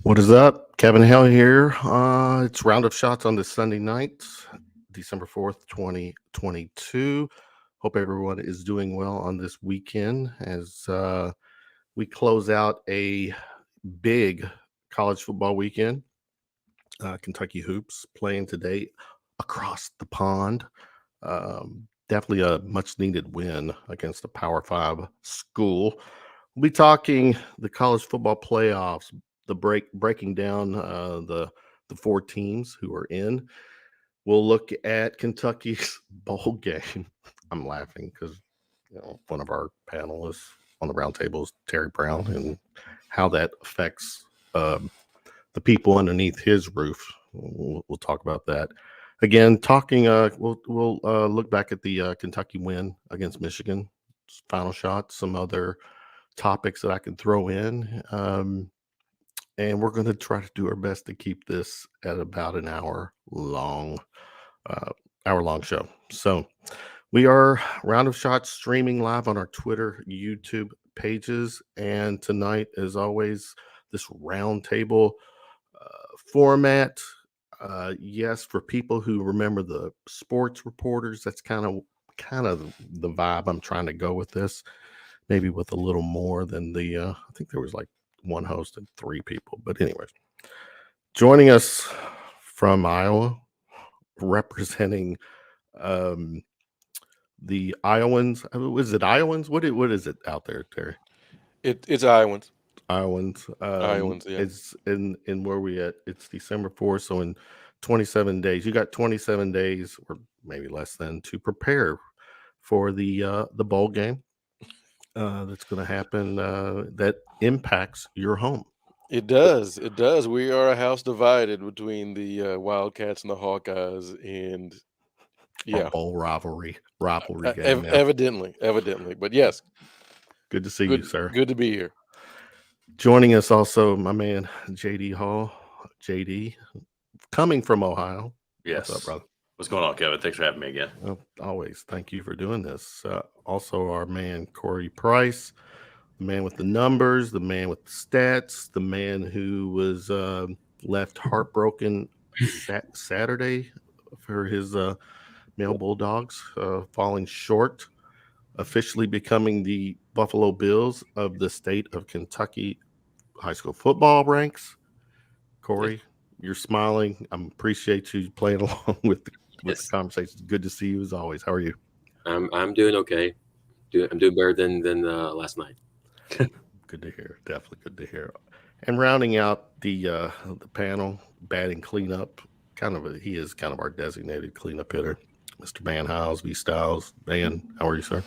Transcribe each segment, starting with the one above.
What is up? Kevin Hale here. It's Round of Shots on this Sunday night, December 4th, 2022. Hope everyone is doing well on this weekend as we close out a big college football weekend. Kentucky Hoops playing today across the pond. Definitely a much needed win against a Power 5 school. We'll be talking the college football playoffs, the breaking down the four teams who are in. We'll look at Kentucky's bowl game. I'm laughing because one of our panelists on the roundtable is Terry Brown, and how that affects the people underneath his roof. We'll talk about that. Again, we'll look back at the Kentucky win against Michigan, final shot, some other topics that I can throw in. And we're going to try to do our best to keep this at about an hour long show. So we are Round of Shots streaming live on our Twitter, YouTube pages. And tonight, as always, this roundtable format. Yes, for people who remember the sports reporters, that's kind of the vibe I'm trying to go with this. Maybe with a little more than I think there was like one host and three people. But anyways, joining us from Iowa, representing the Iowans. Is it Iowans? What is it out there, Terry? It's Iowans. Iowans. Iowans, yeah. It's in where we at. It's December 4th, so in 27 days. You got 27 days, or maybe less than, to prepare for the bowl game that's going to happen that impacts your home. It does. It does. We are a house divided between the Wildcats and the Hawkeyes, and yeah, a bowl rivalry game. Evidently. But yes, good to see you, sir. Good to be here. Joining us also, my man JD Hall. JD, coming from Ohio. Yes. What's up, brother? What's going on, Kevin? Thanks for having me again. Well, always. Thank you for doing this. Also, our man Corey Price, the man with the numbers, the man with the stats, the man who was left heartbroken Saturday for his male Bulldogs falling short, officially becoming the Buffalo Bills of the state of Kentucky high school football ranks. Corey, you're smiling. I appreciate you playing along with the conversation. Good to see you as always. How are you? I'm doing okay. I'm doing better than last night. Good to hear. Definitely good to hear. And rounding out the panel, batting cleanup. He is kind of our designated cleanup hitter, Mr. Van Hiles, V Styles. Van, how are you, sir?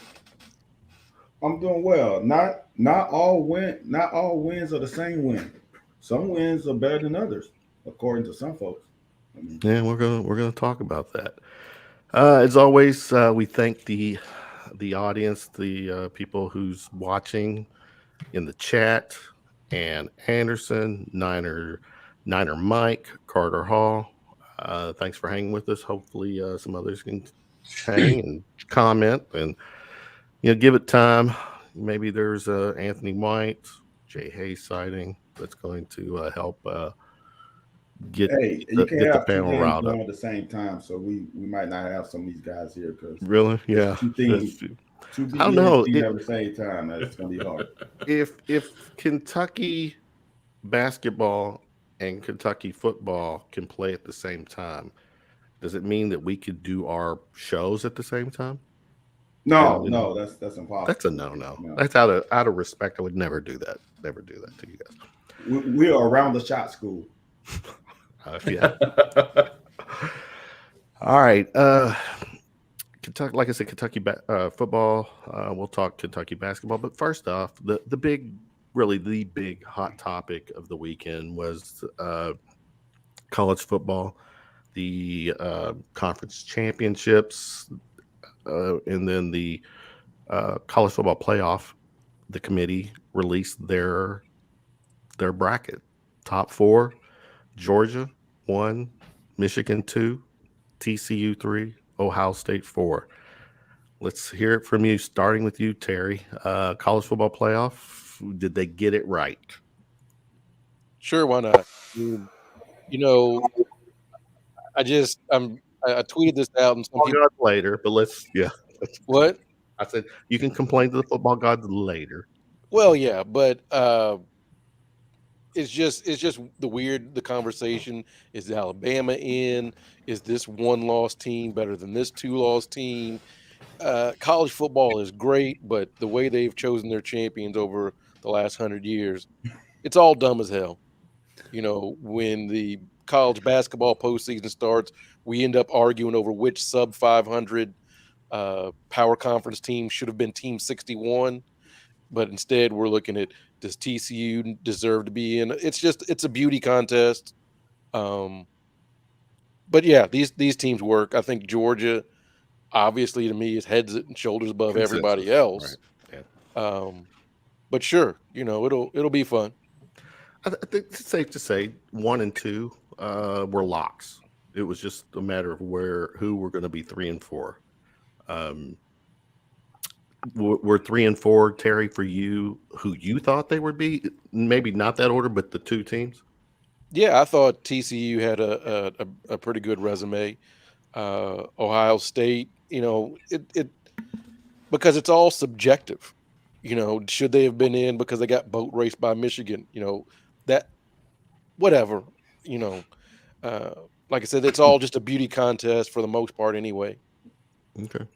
I'm doing well. Not all wins are the same win. Some wins are better than others, according to some folks. Yeah, we're gonna talk about that. As always, we thank the audience, the people who's watching in the chat, and Anderson, Niner Mike, Carter Hall. Thanks for hanging with us. Hopefully, some others can hang and comment and give it time. Maybe there's Anthony White, Jay Hayes sighting that's going to help get the panel riled up at the same time. So we might not have some of these guys here because really, yeah. I don't know. At the same time, that's going to be hard. If Kentucky basketball and Kentucky football can play at the same time, does it mean that we could do our shows at the same time? No, that's impossible. That's a no. That's out of respect. I would never do that. Never do that to you guys. We are around the shot school. Yeah. All right. Kentucky, like I said, Kentucky football. We'll talk Kentucky basketball. But first off, the big hot topic of the weekend was college football, the conference championships, and then the college football playoff. The committee released their bracket. Top four: Georgia 1, Michigan 2, TCU 3, Ohio State 4. Let's hear it from you, starting with you, Terry. College football playoff, did they get it right? Sure, why not? You know, I tweeted this out, and some Football people. gods later, but What? I said you can complain to the football gods later. Well, yeah, but it's just the conversation. Is Alabama in? Is this one loss team better than this two loss team? College football is great, but the way they've chosen their champions over the last 100 years, it's all dumb as hell. When the college basketball postseason starts, we end up arguing over which sub 500 power conference team should have been Team 61, but instead we're looking at, does TCU deserve to be in? It's a beauty contest. Um, but yeah, these teams work. I think Georgia, obviously, to me, is heads and shoulders above everybody Consensus, else. right? Yeah. But sure, it'll be fun. I think it's safe to say 1 and 2 were locks. It was just a matter of who were going to be 3 and 4. Were 3 and 4, Terry, for you, who you thought they would be? Maybe not that order, but the two teams. Yeah, I thought TCU had a pretty good resume. Ohio State, it because it's all subjective. Should they have been in because they got boat raced by Michigan? That whatever. You know, uh, like I said, it's all just a beauty contest for the most part, anyway. Okay.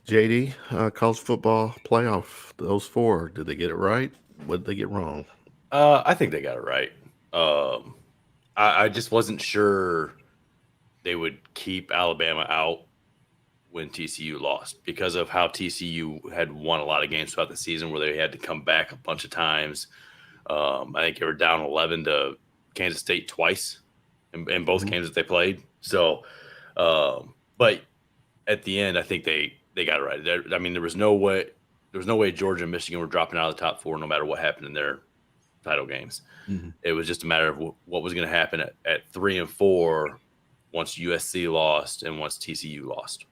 JD, college football playoff, those 4, did they get it right? What did they get wrong? I think they got it right. I just wasn't sure they would keep Alabama out when TCU lost because of how TCU had won a lot of games throughout the season where they had to come back a bunch of times. I think they were down 11 to Kansas State twice in both games that they played. So, but at the end, I think they got it right. There was no way Georgia and Michigan were dropping out of the top 4 no matter what happened in their title games. Mm-hmm. It was just a matter of what was going to happen at 3 and 4 once USC lost and once TCU lost.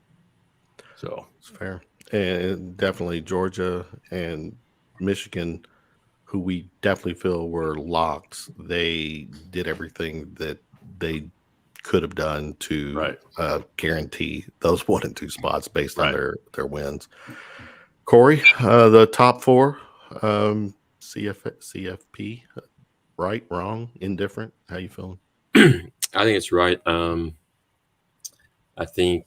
So it's fair. And definitely Georgia and Michigan, who we definitely feel were locks, they did everything that they could have done to guarantee those 1 and 2 spots based on their wins. Corey, the top 4, CFP, right, wrong, indifferent? How you feeling? I think it's right. I think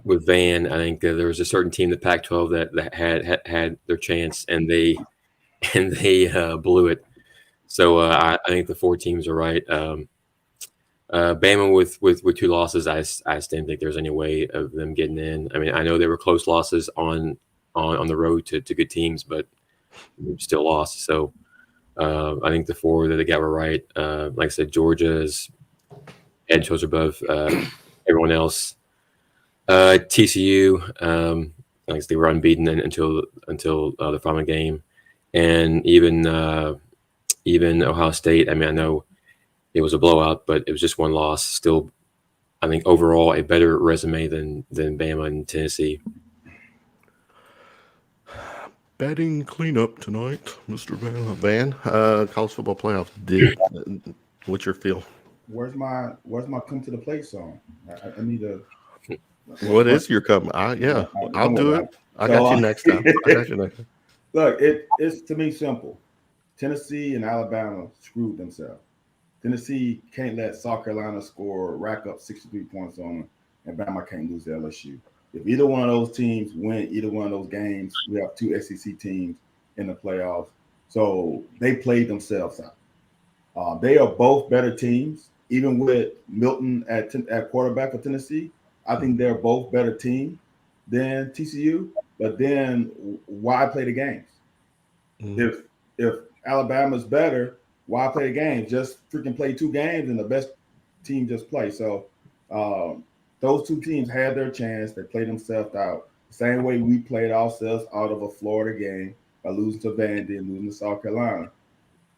with Van, I think there was a certain team, the Pac-12, that had their chance, and they blew it. So I think the 4 teams are right. Bama with 2 losses, I just didn't think there's any way of them getting in. I mean, I know they were close losses on the road to good teams, but still lost. So I think the 4 that they got were right. Like I said, Georgia is head and shoulders above everyone else. TCU, like I said, they were unbeaten until the final game, and even Ohio State. I mean, I know it was a blowout, but it was just 1 loss. Still, I think overall a better resume than Bama and Tennessee. Batting cleanup tonight, Mr. Van. College football playoffs. What's your feel? Where's my come to the plate song? I need to. What is your come? I'll do it. I got you next time. Look, it's to me simple. Tennessee and Alabama screwed themselves. Tennessee can't let South Carolina rack up 63 points on them, and Bama can't lose to LSU. If either one of those teams win either one of those games, we have 2 SEC teams in the playoffs. So they played themselves out. They are both better teams, even with Milton at quarterback for Tennessee. I think they're both better teams than TCU. But then why play the games? Mm-hmm. If Alabama's better, why play the games? Just freaking play 2 games and the best team just play. So those 2 teams had their chance. They played themselves out. The same way we played ourselves out of a Florida game by losing to Vandy and losing to South Carolina.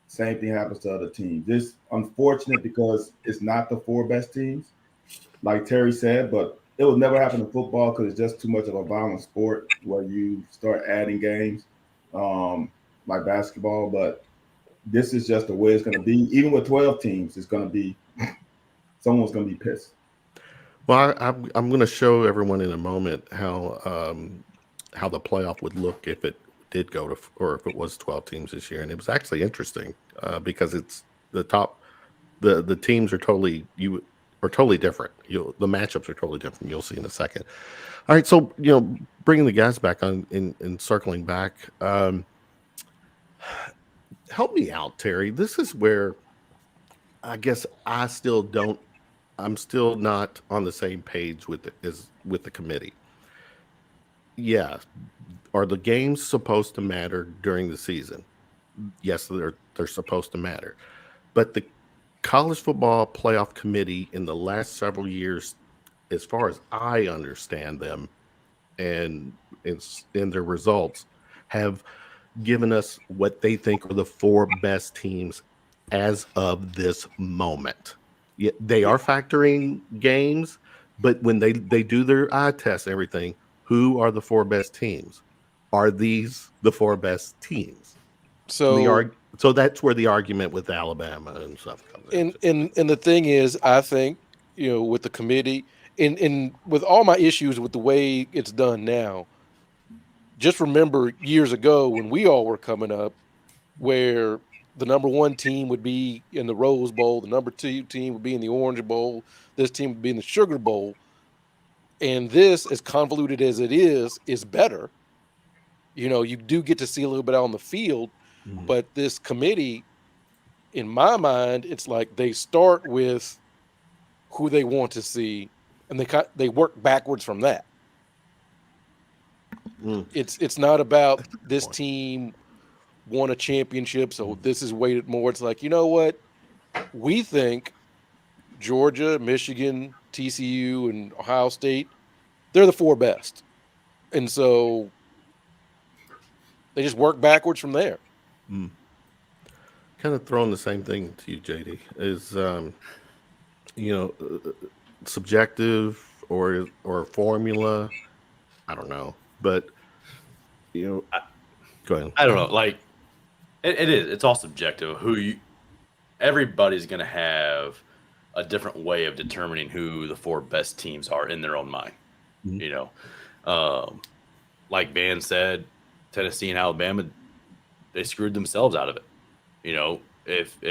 Same thing happens to other teams. It's unfortunate because it's not the 4 best teams, like Terry said, but it will never happen in football because it's just too much of a violent sport where you start adding games like basketball. But this is just the way it's going to be. Even with 12 teams, it's going to be someone's going to be pissed. Well, I'm going to show everyone in a moment how the playoff would look if it did go to, or if it was 12 teams this year, and it was actually interesting because it's the top, the teams are totally different. The matchups are totally different. You'll see in a second. All right, so bringing the guys back on and circling back, help me out, Terry. This is where I guess I'm still not on the same page with the committee. Yeah, are the games supposed to matter during the season? Yes, they're supposed to matter, but the college football playoff committee in the last several years, as far as I understand them, and in their results, have given us what they think are the 4 best teams as of this moment. Yeah, they are factoring games, but when they do their eye test and everything, who are the 4 best teams? Are these the 4 best teams? So So that's where the argument with Alabama and stuff comes in. and the thing is, I think, with the committee and with all my issues with the way it's done now, just remember years ago when we all were coming up, where the number 1 team would be in the Rose Bowl, the number 2 team would be in the Orange Bowl, this team would be in the Sugar Bowl. And this, as convoluted as it is better. You do get to see a little bit out on the field, but this committee, in my mind, it's like they start with who they want to see, and they work backwards from that. It's not about this team won a championship, so this is weighted more. It's like, you know what? We think Georgia, Michigan, TCU, and Ohio State, they're the 4 best. And so they just work backwards from there. Kind of throwing the same thing to you, JD, is subjective or formula. I don't know, but go ahead. I don't know. Like it is. It's all subjective. Everybody's going to have a different way of determining who the 4 best teams are in their own mind. Like Van said, Tennessee and Alabama, they screwed themselves out of it. If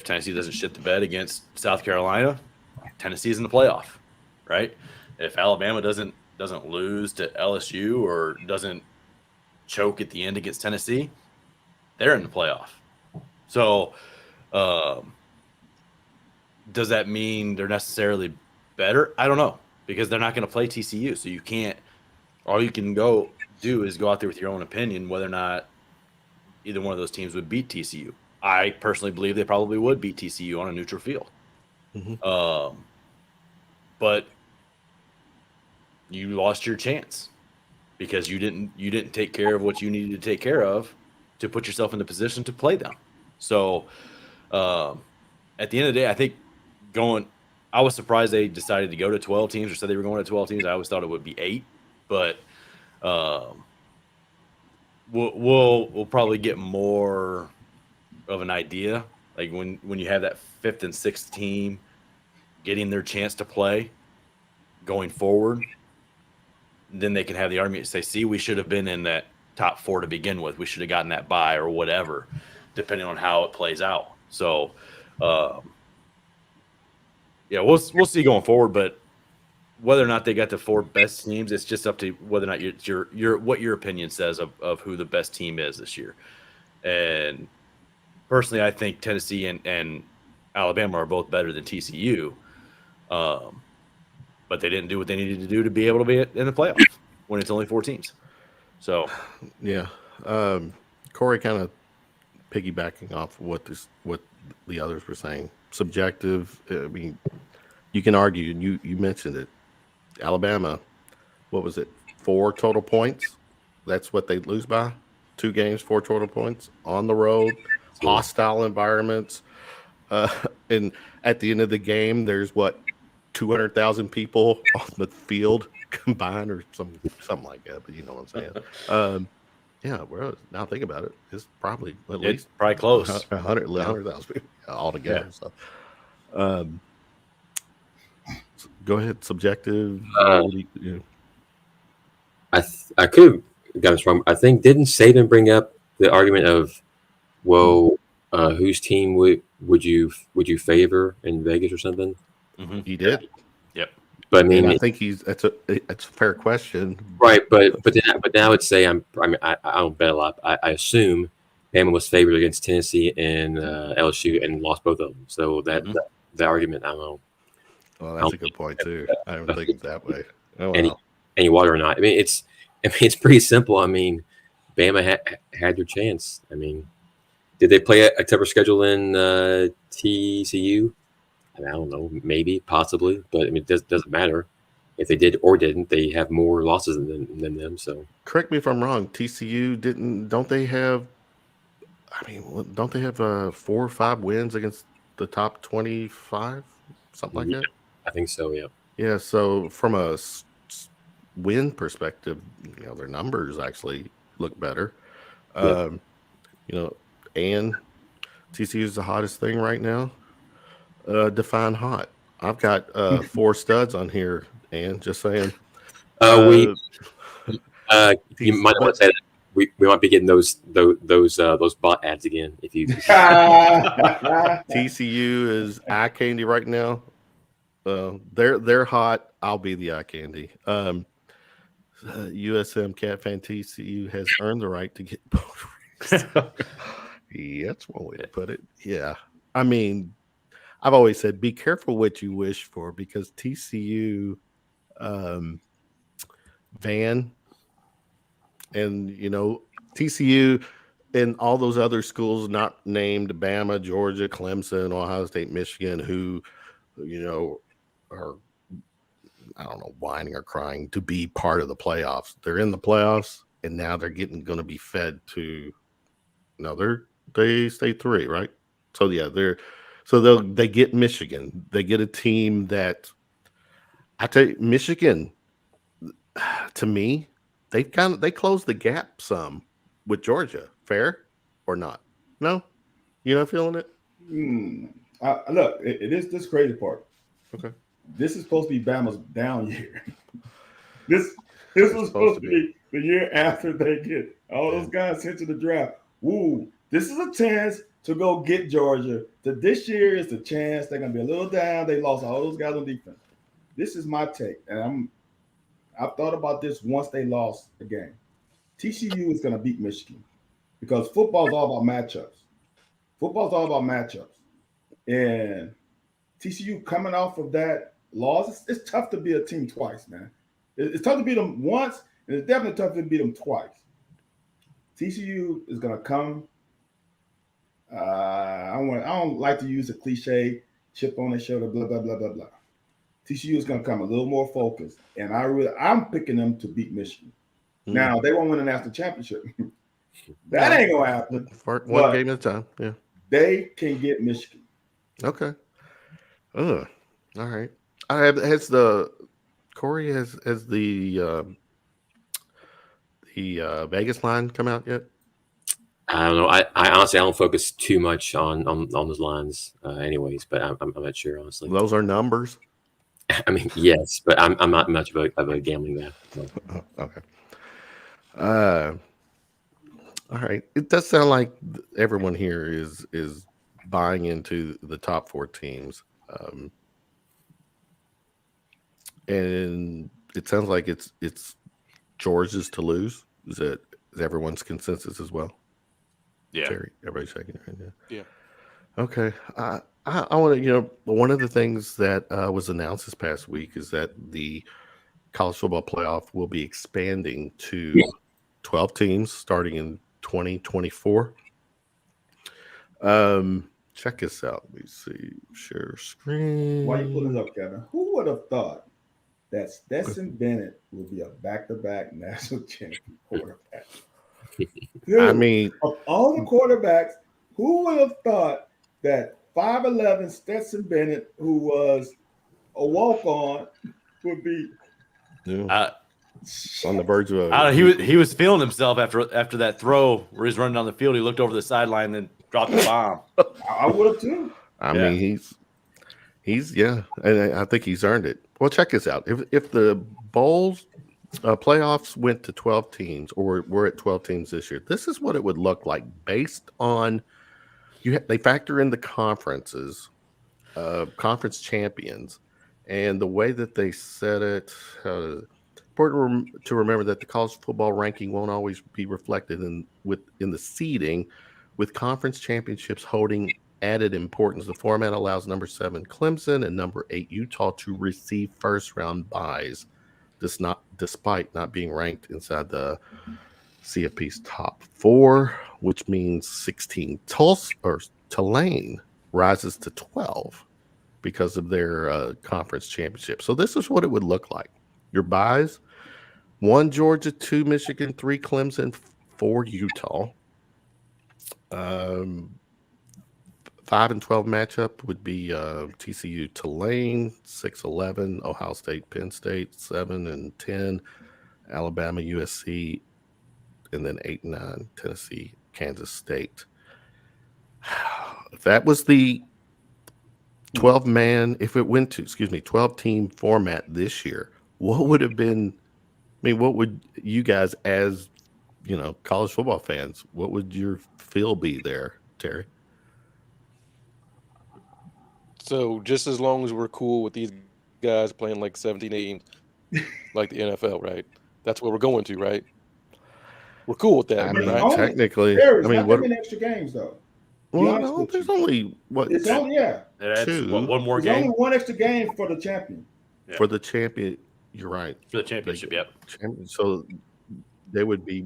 Tennessee doesn't shit the bed against South Carolina, Tennessee's in the playoff, right? If Alabama doesn't lose to LSU or doesn't choke at the end against Tennessee, they're in the playoff. So, does that mean they're necessarily better? I don't know, because they're not going to play TCU. So you can't. All you can go do is go out there with your own opinion whether or not either one of those teams would beat TCU. I personally believe they probably would beat TCU on a neutral field. But you lost your chance because you didn't take care of what you needed to take care of to put yourself in the position to play them. So at the end of the day, I think I was surprised they decided to go to 12 teams or said they were going to 12 teams. I always thought it would be 8, but we'll probably get more of an idea, like when you have that 5th and 6th team getting their chance to play going forward, then they can have the argument to say, see, we should have been in that top 4 to begin with. We should have gotten that bye or whatever, depending on how it plays out. So, yeah, we'll see going forward. But whether or not they got the 4 best teams, it's just up to whether or not what your opinion says of who the best team is this year. And personally, I think Tennessee and Alabama are both better than TCU. But they didn't do what they needed to do to be able to be in the playoff when it's only 4 teams. So, yeah, Corey, kind of piggybacking off what the others were saying. Subjective. I mean, you can argue, and you mentioned it. Alabama, what was it? 4 total points. That's what they lose by. 2 games, 4 total points on the road, hostile environments, and at the end of the game, there's 200,000 people on the field combined, or something like that. But you know what I'm saying. Yeah, bro. Now think about it. It's probably at It's least probably close. 100,000 people altogether. So, um, go ahead. Subjective. What do you? I could have got this wrong. I think didn't Saban bring up the argument of, well, whose team would you favor in Vegas or something? Mm-hmm. He did, Yep. But I and I mean, think that's a fair question. right? But then I would say I don't bet a lot. I assume Bama was favored against Tennessee and LSU and lost both of them. So that argument, I don't know. Well, I that's don't a good point too. I haven't think think of that way. Oh any wow. any water or not. I mean, it's pretty simple. I mean, Bama had their chance. I mean, did they play a tougher schedule than TCU? I don't know, maybe, possibly, but I mean, it doesn't matter if they did or didn't. They have more losses than them. So Correct me if I'm wrong. TCU didn't. Don't they have? I mean, don't they have 4 or 5 wins against the top 25, something like yeah, that? I think so. Yeah. Yeah. So from a win perspective, their numbers actually look better. Yeah. And TCU is the hottest thing right now. Define hot. I've got 4 studs on here, and just saying. We you He's might not want but to say that. We might be getting those bot ads again if you TCU is eye candy right now. They're hot. I'll be the eye candy. USM Cat Fan TCU has earned the right to get yeah, that's one way to put it. Yeah. I mean, I've always said be careful what you wish for because TCU Van and TCU and all those other schools not named Bama, Georgia, Clemson, Ohio State, Michigan, who are I don't know whining or crying to be part of the playoffs. They're in the playoffs and now they're going to be fed to they stay 3, right? So yeah, they get Michigan. They get a team that I tell you, Michigan to me, they closed the gap some with Georgia. Fair or not? No, you're not feeling it. Look, it is this crazy part. Okay, This is supposed to be Bama's down year. This was supposed to be the year after they get all those guys sent to the draft. Woo! This is a chance to go get Georgia. This year is the chance. They're gonna be a little down. They lost all those guys on defense. This is my take, and I've thought about this once they lost the game. TCU is gonna beat Michigan because football is all about matchups. Football's all about matchups, and TCU coming off of that loss, it's tough to beat a team twice, man. It's tough to beat them once, and it's definitely tough to beat them twice. TCU is going to come. I don't like to use a cliche, chip on their shoulder, blah, blah, blah, blah, blah. TCU is going to come a little more focused, and I'm picking them to beat Michigan. Now, they won't win a national championship. That ain't going to happen. One game at a time, yeah. They can get Michigan. Okay. All right. Has the Corey has the Vegas line come out yet? I don't know. I honestly I don't focus too much on those lines, anyways. But I'm not sure honestly. Those are numbers. I mean, yes, but I'm not much of a gambling guy. So. Okay. All right. It does sound like everyone here is buying into the top 4 teams, and it sounds like it's Georgia's to lose. Is everyone's consensus as well? Yeah. Terry, everybody's shaking their head. Yeah. Okay. I want to, one of the things that was announced this past week is that the college football playoff will be expanding to 12 teams starting in 2024. Check this out. Let me see. Share screen. Why you pulling it up, Kevin? Who would have thought that Stetson Bennett would be a back-to-back national champion quarterback? Dude, I mean, of all the quarterbacks, who would have thought that 5'11" Stetson Bennett, who was a walk-on, would be? on the verge of. I don't know, he was feeling himself after that throw where he's running down the field. He looked over the sideline and dropped the bomb. I would have too. I mean, he's yeah, and I think he's earned it. Well, check this out. If the bowls playoffs went to 12 teams, or we're at 12 teams this year, this is what it would look like based on they factor in the conferences, conference champions, and the way that they set it. Important to remember that the college football ranking won't always be reflected in the seeding, with conference championships holding added importance. The format allows number 7 Clemson and number 8 Utah to receive first round buys, despite not being ranked inside the CFP's top 4, which means 16 Tulane rises to 12 because of their conference championship. So this is what it would look like. Your buys: 1 Georgia, 2 Michigan, 3 Clemson, 4 Utah. 5 and 12 matchup would be TCU Tulane, 6-11 Ohio State Penn State, 7 and 10 Alabama USC, and then 8 and 9 Tennessee Kansas State. If that was the 12-man, if it went to 12-team format this year, what would have been? I mean, what would you guys, as college football fans, what would your feel be there, Terry? So just as long as we're cool with these guys playing like 17 games, like the NFL, right? That's what we're going to, right? We're cool with that, I mean, right? technically, There's I mean, not what? many extra games though. Well, no, there's only what? It's only That's 2 one more There's only game one extra game for the champion. for the champion. You're right. for the championship. Yep. So they would be.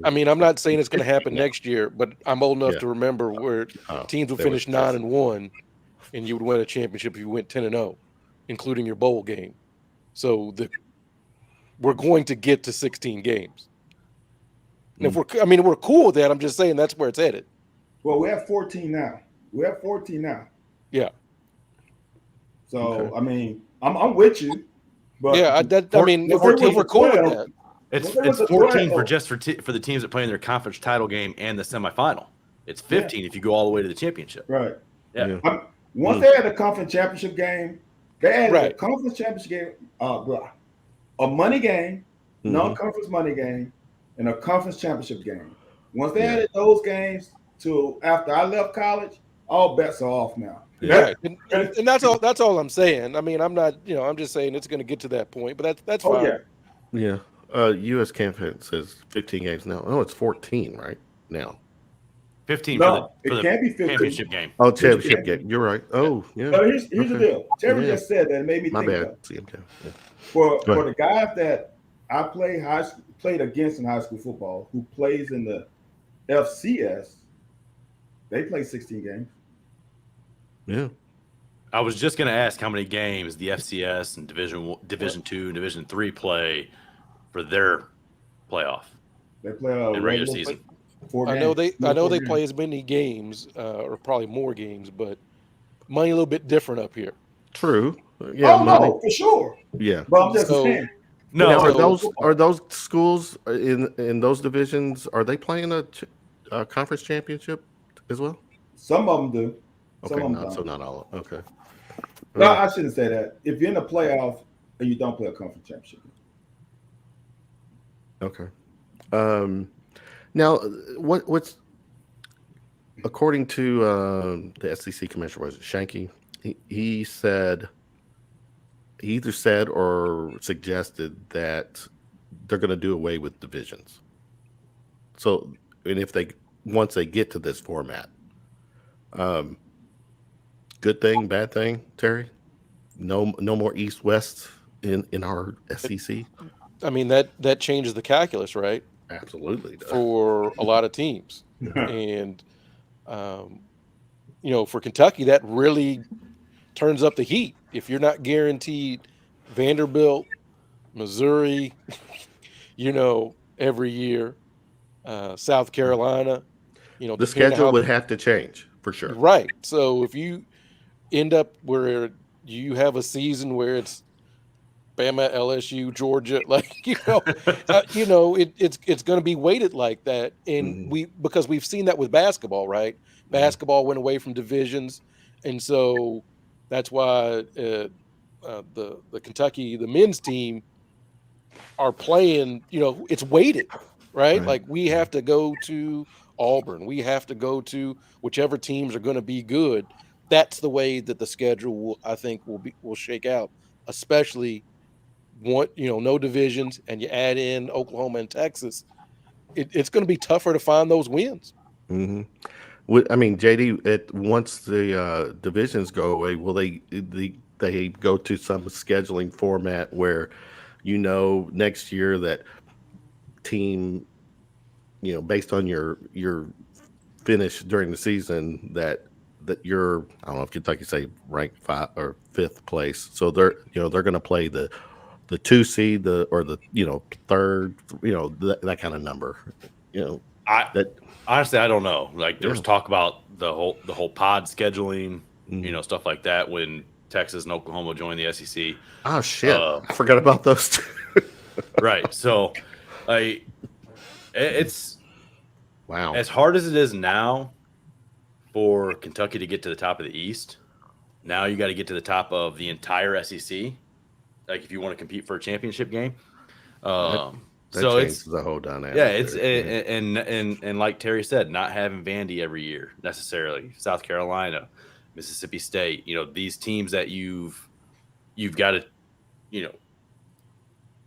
I mean, I'm not saying it's going to happen next year, but I'm old enough Yeah. to remember where teams would they finish would- 9-1, and you would win a championship if you went 10-0, including your bowl game. So we're going to get to 16 games. And if we're cool with that, I'm just saying that's where it's headed. Well, we have 14 now. Yeah. So Okay. I mean, I'm with you. But Yeah, I mean, if we're cool with that. It's Well, there was a 14 12. for the teams that play in their conference title game and the semifinal. It's 15 if you go all the way to the championship. right. Yeah. Once they had a conference championship game, they had a Right. conference championship game, a money game, Mhm. non-conference money game, and a conference championship game. Once they Yeah. added those games to after I left college, all bets are off now. Right. And that's all I'm saying. I mean, I'm not, I'm just saying it's going to get to that point, but that's Oh fine. yeah. Yeah. U.S. Campaign says 15 games now. Oh, it's 14 right now. 15 No, for it the can't be 15. championship game. Oh, championship game. You're right. Oh, yeah. But here's the Okay. deal. Terry Yeah. just said that. It made me My think bad. of CMK. Yeah. for Go ahead. the guys that I played against in high school football, who plays in the FCS, they play 16 games. Yeah. I was just going to ask how many games the FCS and Division 2 and Division 3 play for their playoff They play a in regular season. 4 I know games. they play as many games, or probably more games, but money a little bit different up here. True. Yeah. Oh no, for sure. Yeah. But I'm just So- saying. No, Now, so- are those schools in those divisions? Are they playing a conference championship as well? Some of them do. Some Okay, of them so don't. not all. Okay. No, I shouldn't say that. If you're in the playoff and you don't play a conference championship, Okay. Now, what's according to the SEC commissioner, was it Shanky? He said, he either said or suggested that they're going to do away with divisions. So, and if once they get to this format, good thing, bad thing, Terry? No more East West in our SEC. I mean, that changes the calculus, right? Absolutely does. For a lot of teams. And, for Kentucky, that really turns up the heat. If you're not guaranteed Vanderbilt, Missouri, every year, South Carolina, The depending on schedule how- would have to change for sure. Right. So if you end up where you have a season where it's Bama, LSU, Georgia, like it's going to be weighted like that, and because we've seen that with basketball, right? Basketball went away from divisions, and so that's why the Kentucky the men's team are playing. It's weighted, right? Like we have to go to Auburn, we have to go to whichever teams are going to be good. That's the way that the schedule I think will shake out, especially no divisions, and you add in Oklahoma and Texas, it's going to be tougher to find those wins. Mm-hmm. I mean, JD, once the divisions go away, will they go to some scheduling format where next year that team, based on your finish during the season that you're, I don't know if Kentucky say ranked 5 or 5th place, so they're going to play the 2 seed or the 3rd, that kind of number, Honestly, I don't know. Like there was talk about the whole pod scheduling, stuff like that when Texas and Oklahoma joined the SEC. Oh shit! I forgot about those two. Right. So, it's wow. As hard as it is now for Kentucky to get to the top of the East, now you got to get to the top of the entire SEC. Like if you want to compete for a championship game. That so changes it's the whole dynamic. Yeah, and like Terry said, not having Vandy every year necessarily. South Carolina, Mississippi State, these teams that you've got to,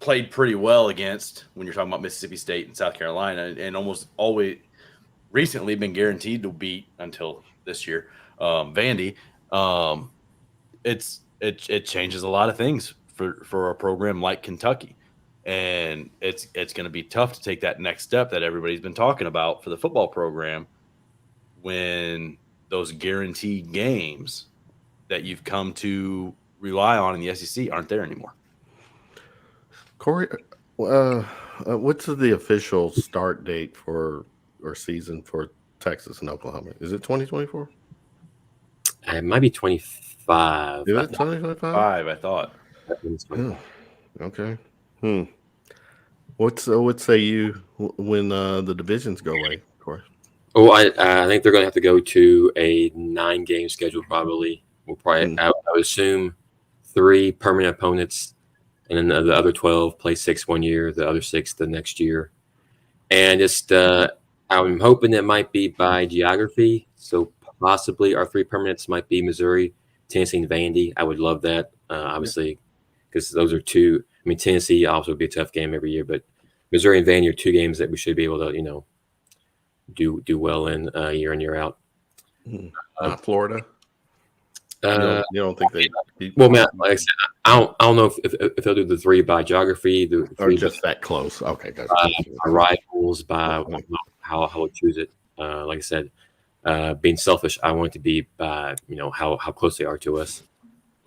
played pretty well against when you're talking about Mississippi State and South Carolina, and almost always recently been guaranteed to beat until this year. Vandy, it changes a lot of things for a program like Kentucky. And it's going to be tough to take that next step that everybody's been talking about for the football program when those guaranteed games that you've come to rely on in the SEC aren't there anymore. Corey, what's the official start date or season for Texas and Oklahoma? Is it 2024? It might be 25. Is it 2025? I thought. Okay. What say you when the divisions go away, Corey? Oh, I think they're going to have to go to a 9-game schedule probably. I would assume 3 permanent opponents, and then the other 12 play 6 one year, the other 6 the next year. And just I'm hoping it might be by geography. So possibly our 3 permanents might be Missouri, Tennessee, and Vandy. I would love that, obviously, because those are 2. I mean, Tennessee also would be a tough game every year, but Missouri and Vandy are 2 games that we should be able to, do well in year in, year out. Florida. You don't think they? Well, man, like I said, I don't know if they'll do the 3 by geography, or just that close. Okay, guys. By rivals, by how I would choose it. Like I said, being selfish, I want it to be by how close they are to us.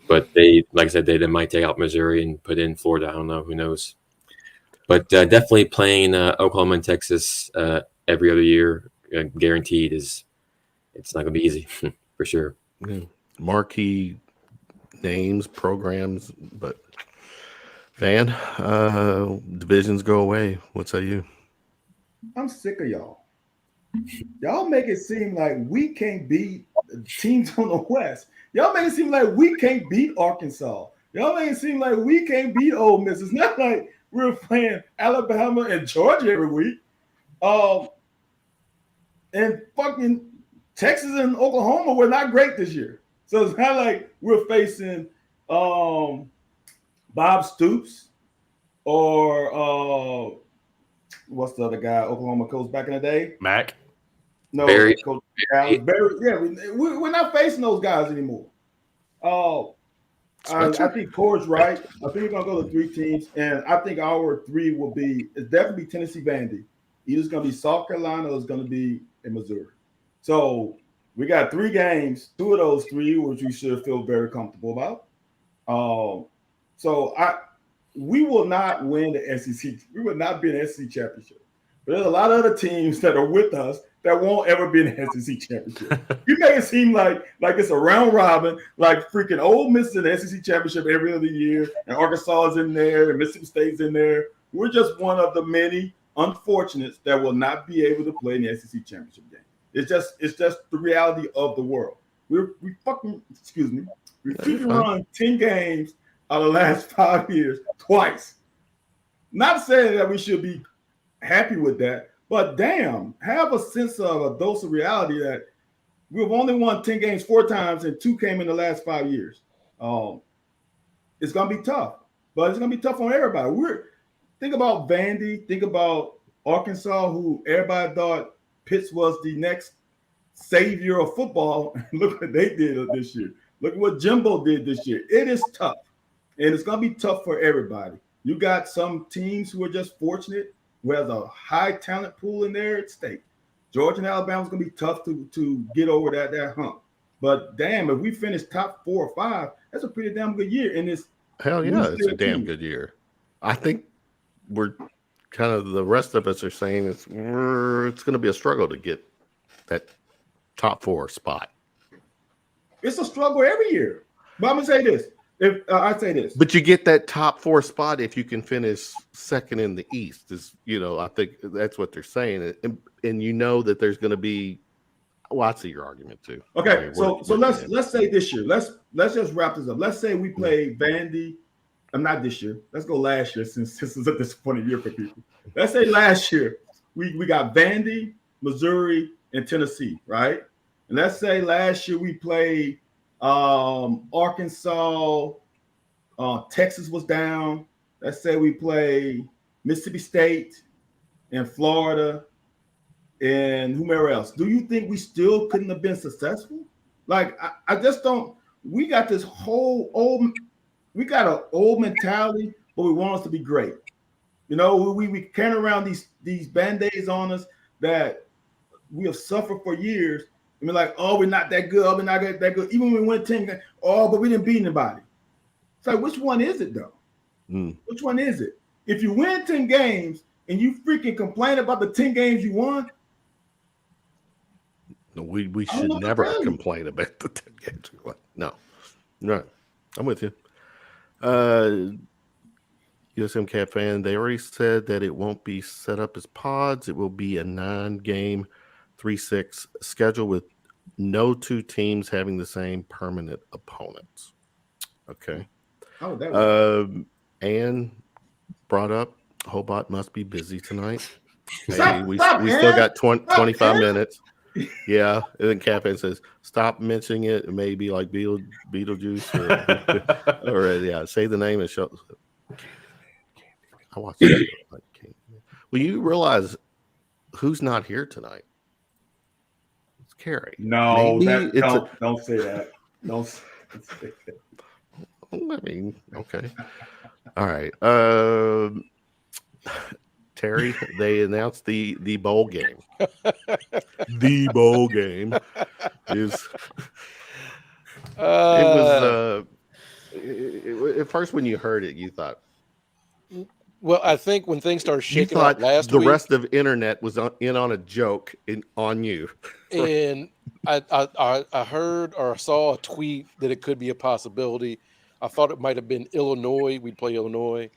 But they, like I said, they might take out Missouri and put in Florida. I don't know. Who knows? But definitely playing Oklahoma and Texas every other year, guaranteed, it's not going to be easy for sure. Marquee names, programs, but Van, divisions go away. What say you? I'm sick of y'all. Y'all make it seem like we can't beat teams on the West. Y'all make it seem like we can't beat Arkansas. Y'all make it seem like we can't beat Ole Miss. It's not like we're playing Alabama and Georgia every week. And fucking Texas and Oklahoma were not great this year. So it's not like we're facing Bob Stoops or what's the other guy, Oklahoma coach back in the day? Mac? No, Barry. Coach Barry. Yeah, we're not facing those guys anymore. I think Corey's right. I think we're going to go to 3 teams, and I think our 3 will be – it's definitely Tennessee Vandy. Either it's going to be South Carolina or it's going to be in Missouri. So we got 3 games, 2 of those 3, which we should feel very comfortable about. We will not win the SEC. We will not be in the SEC championship. But there's a lot of other teams that are with us that won't ever be in the SEC championship. You make it seem like it's a round robin, like freaking Ole Miss in the SEC championship every other year, and Arkansas is in there, and Mississippi State's in there. We're just one of the many unfortunates that will not be able to play in the SEC championship game. It's just the reality of the world. We run 10 games out of the last 5 years twice. Not saying that we should be happy with that, but damn, have a sense of a dose of reality that we've only won 10 games 4 times and 2 came in the last 5 years. It's gonna be tough, but it's gonna be tough on everybody. Think about Vandy, think about Arkansas, who everybody thought Pitts was the next savior of football. Look what they did this year. Look at what Jimbo did this year. It is tough, and it's gonna be tough for everybody. You got some teams who are just fortunate, who has a high talent pool in their state. Georgia and Alabama's gonna be tough to get over that hump. But damn, if we finish top 4 or 5, that's a pretty damn good year. And it's hell yeah, it's a damn good year. I think we're kind of the rest of us are saying it's going to be a struggle to get that top 4 spot. It's a struggle every year. But I'm gonna say this. If I say this, but you get that top 4 spot if you can finish second in the East. Is I think that's what they're saying, and you know that there's going to be. Well, I see your argument too. Okay, I mean, so let's say this year. Let's just wrap this up. Let's say we play Vandy. I'm not this year. Let's go last year since this is a disappointing year for people. Let's say last year we got Vandy, Missouri, and Tennessee, right? And let's say last year we played Arkansas, Texas was down. Let's say we play Mississippi State and Florida and whomever else. Do you think we still couldn't have been successful? Like, I just don't. We got this whole an old mentality, but we want us to be great. We carry around these band-aids on us that we have suffered for years. And we're like, oh, we're not that good. Oh, we're not that good. Even when we went 10, but we didn't beat anybody. It's like, which one is it, though? Which one is it? If you win 10 games and you freaking complain about the 10 games you won, no, we should never complain about the 10 games we won. No. Right. I'm with you. USM Cat fan, they already said that it won't be set up as pods. It will be a 9-game 3-6 schedule with no 2 teams having the same permanent opponents. Okay. Oh, that was Ann brought up Hobart must be busy tonight. Hey, we still got 25 minutes. Yeah. And then Catfan says, stop mentioning it. It may be like Beetlejuice or say the name and show. I watched it. Well, you realize who's not here tonight? It's Carrie. No, don't say that. Don't say that. I mean, okay. All right. Terry, they announced the bowl game. The bowl game is. It was at first when you heard it, you thought. Well, I think when things started shaking out last week, the rest of internet was in on a joke on you. And I heard or saw a tweet that it could be a possibility. I thought it might have been Illinois. We'd play Illinois.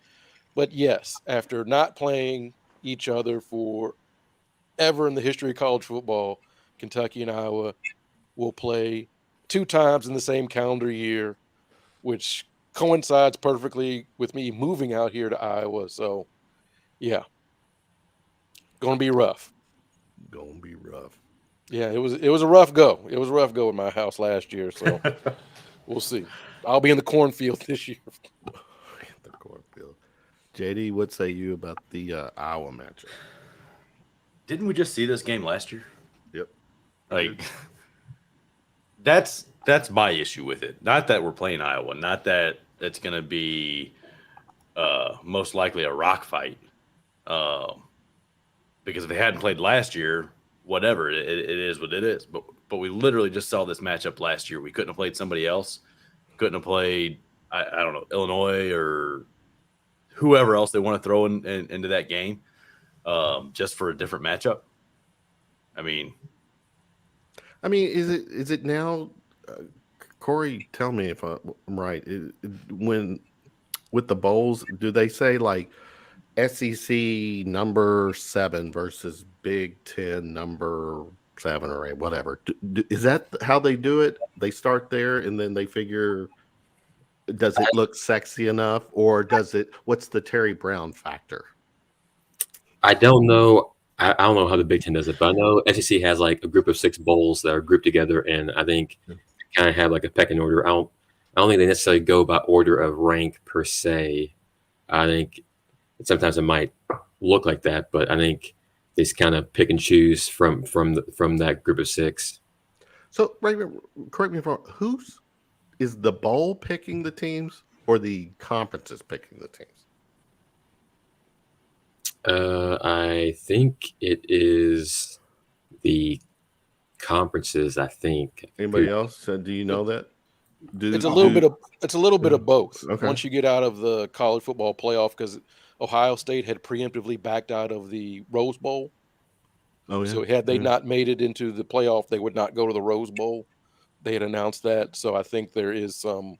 But yes, after not playing each other for ever in the history of college football, Kentucky and Iowa will play 2 times in the same calendar year, which coincides perfectly with me moving out here to Iowa. So, yeah, gonna be rough. Gonna be rough. Yeah, it was a rough go. It was a rough go in my house last year. So we'll see. I'll be in the cornfield this year. The cornfield. JD, what say you about the Iowa matchup? Didn't we just see this game last year? Yep. Like, that's my issue with it. Not that we're playing Iowa. Not that it's going to be most likely a rock fight. Because if they hadn't played last year, whatever, it is what it is. But we literally just saw this matchup last year. We couldn't have played somebody else. Couldn't have played, I don't know, Illinois or whoever else they want to throw into that game just for a different matchup. I mean, is it now? Corey, tell me if I'm right. When with the bowls, do they say like SEC number 7 versus Big Ten number 7 or 8, whatever? Is that how they do it? They start there and then they figure, does it look sexy enough, or does it? What's the Terry Brown factor? I don't know. I don't know how the Big Ten does it, but I know SEC has like a group of 6 bowls that are grouped together, and I think kind of have like a pecking order. I don't think they necessarily go by order of rank per se. I think sometimes it might look like that, but I think they just kind of pick and choose from that group of 6. So, correct me if I'm wrong. Is the bowl picking the teams or the conferences picking the teams? I think it is the conferences. I think. Anybody else? Do you know that? It's a little bit of both. Okay. Once you get out of the college football playoff, because Ohio State had preemptively backed out of the Rose Bowl. Oh yeah. So had they not made it into the playoff, they would not go to the Rose Bowl. They had announced that, so I think there is some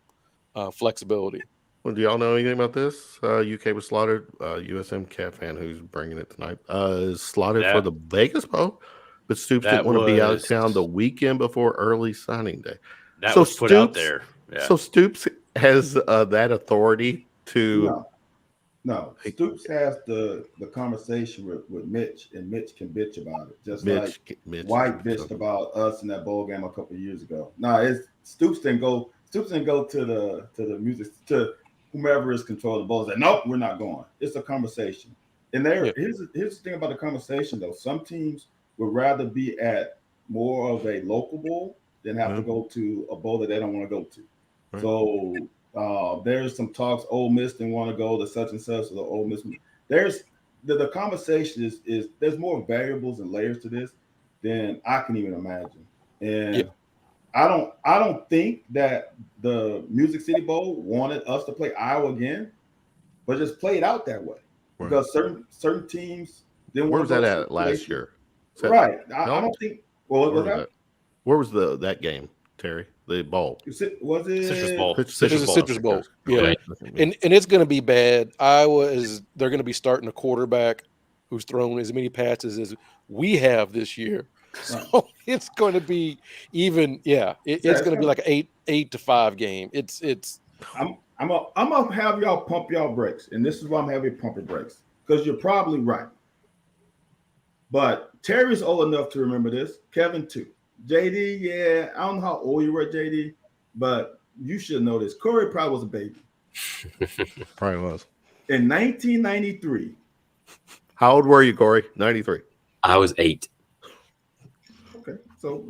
flexibility. Well, do y'all know anything about this? UK was slaughtered. USM Cat fan, who's bringing it tonight, is slaughtered for the Vegas Bowl, but Stoops didn't want to be out of town the weekend before early signing day. That was put out there. Yeah. So Stoops has that authority to. No, Stoops has the conversation with Mitch, and Mitch can bitch about it, just like White bitched about us in that bowl game a couple of years ago. No, it's Stoops didn't go to the music to whomever is controlling the bowl. Said, nope, we're not going. It's a conversation. And here's the thing about the conversation though. Some teams would rather be at more of a local bowl than have to go to a bowl that they don't want to go to. Right. So there's some talks. Ole Miss didn't want to go to such and such. So the Ole Miss. There's the conversation is there's more variables and layers to this than I can even imagine. And I don't think that the Music City Bowl wanted us to play Iowa again, but just play it out that way because certain teams didn't. Where was that at last year? Right. I don't think. Well, where was that game, Terry? The bowl. Was it Citrus Bowl? Citrus Bowl. Yeah. And it's going to be bad. They're going to be starting a quarterback who's thrown as many passes as we have this year. So it's going to be even. It's going to be like an 8-5 game. I'm gonna have y'all pump y'all brakes, and this is why I'm having pump your brakes because you're probably right. But Terry's old enough to remember this. Kevin too. JD, I don't know how old you were, JD, but you should know this. Corey probably was a baby. Probably was. In 1993. How old were you, Corey? 93. I was 8. Okay. So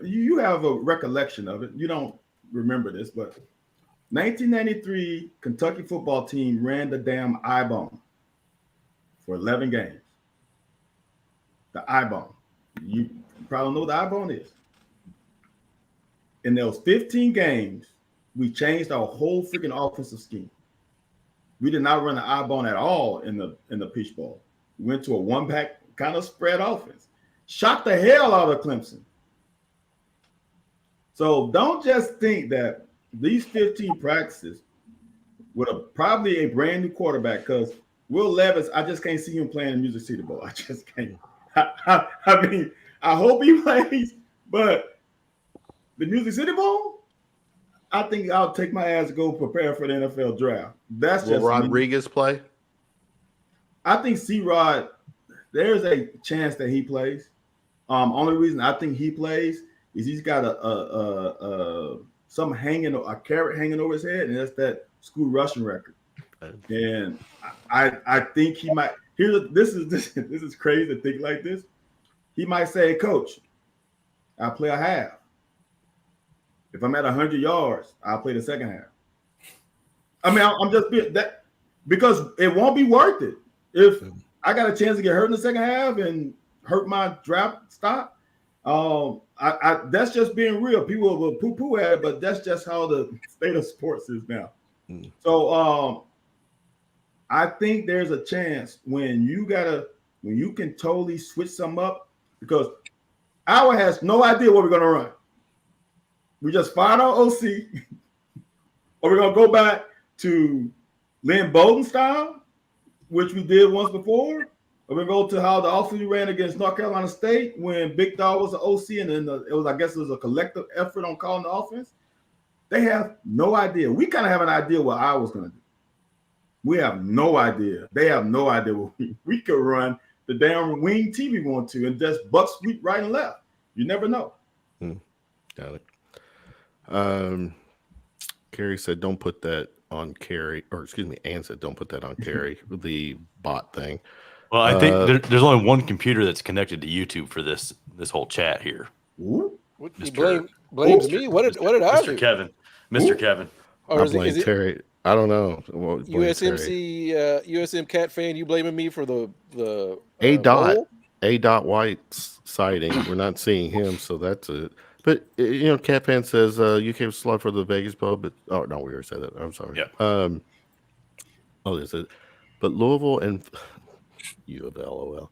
you have a recollection of it. You don't remember this, but 1993 Kentucky football team ran the damn I-bone for 11 games. The I-bone. You probably know what the I-bone is. In those 15 games, we changed our whole freaking offensive scheme. We did not run the I-bone at all in the Peach Bowl. We went to a one-back kind of spread offense. Shocked the hell out of Clemson. So don't just think that these 15 practices with probably a brand new quarterback, because Will Levis, I just can't see him playing in Music City Bowl. I just can't. I mean, I hope he plays, but the Music City Bowl, I think I'll take my ass to go prepare for the NFL draft. That's Will just Rodriguez play? I think C-Rod, there's a chance that he plays. Only reason I think he plays is he's got a carrot hanging over his head, and that's that school rushing record. And I think he might. This is crazy to think like this. He might say, "Coach, I'll play a half. If I'm at 100 yards, I'll play the second half." I mean, I'm just being that because it won't be worth it if I got a chance to get hurt in the second half and hurt my draft stock. That's just being real. People will poo-poo at it, but that's just how the state of sports is now. So I think there's a chance when you can totally switch some up, because Iowa has no idea what we're going to run. We just fired our OC, or we're going to go back to Lynn Bowden style, which we did once before. Or we go to how the offense we ran against North Carolina State when Big Dog was the OC, and then I guess it was a collective effort on calling the offense. They have no idea. We kind of have an idea what Iowa's going to do. We have no idea. They have no idea what we could run the damn wing T we want to and just buck sweep right and left. You never know. Got it. Carrie said, "Don't put that on Carrie," or excuse me, Ann said, "Don't put that on Carrie." The bot thing. Well, I think there's only one computer that's connected to YouTube for this whole chat here. Ooh. He blames me. What did I do? Mr. Kevin. Or I is blame it Terry. I don't know. Well, blame Terry. USMC USM Cat fan? You blaming me for the A. White's sighting? We're not seeing him, so that's it. But Cat fan says UK was slot for the Vegas Bowl, but we already said that. I'm sorry. Yeah. This is, but Louisville and U of LOL.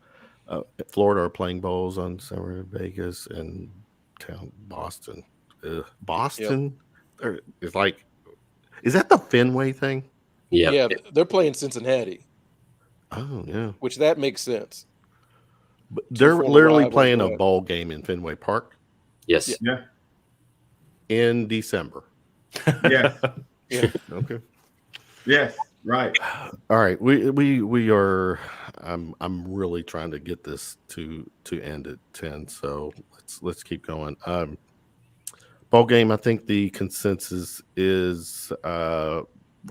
Florida are playing bowls on summer in Vegas and Boston. Boston, is like, is that the Fenway thing? Yeah. Yeah, they're playing Cincinnati. Oh yeah, which that makes sense. But they're former literally rivals, playing a but- bowl game in Fenway Park Yes. Yeah. in December. Yes. Yeah. Okay. Yes. Right. All right, we are. I'm really trying to get this to end at 10. So let's keep going. Ball game. I think the consensus is from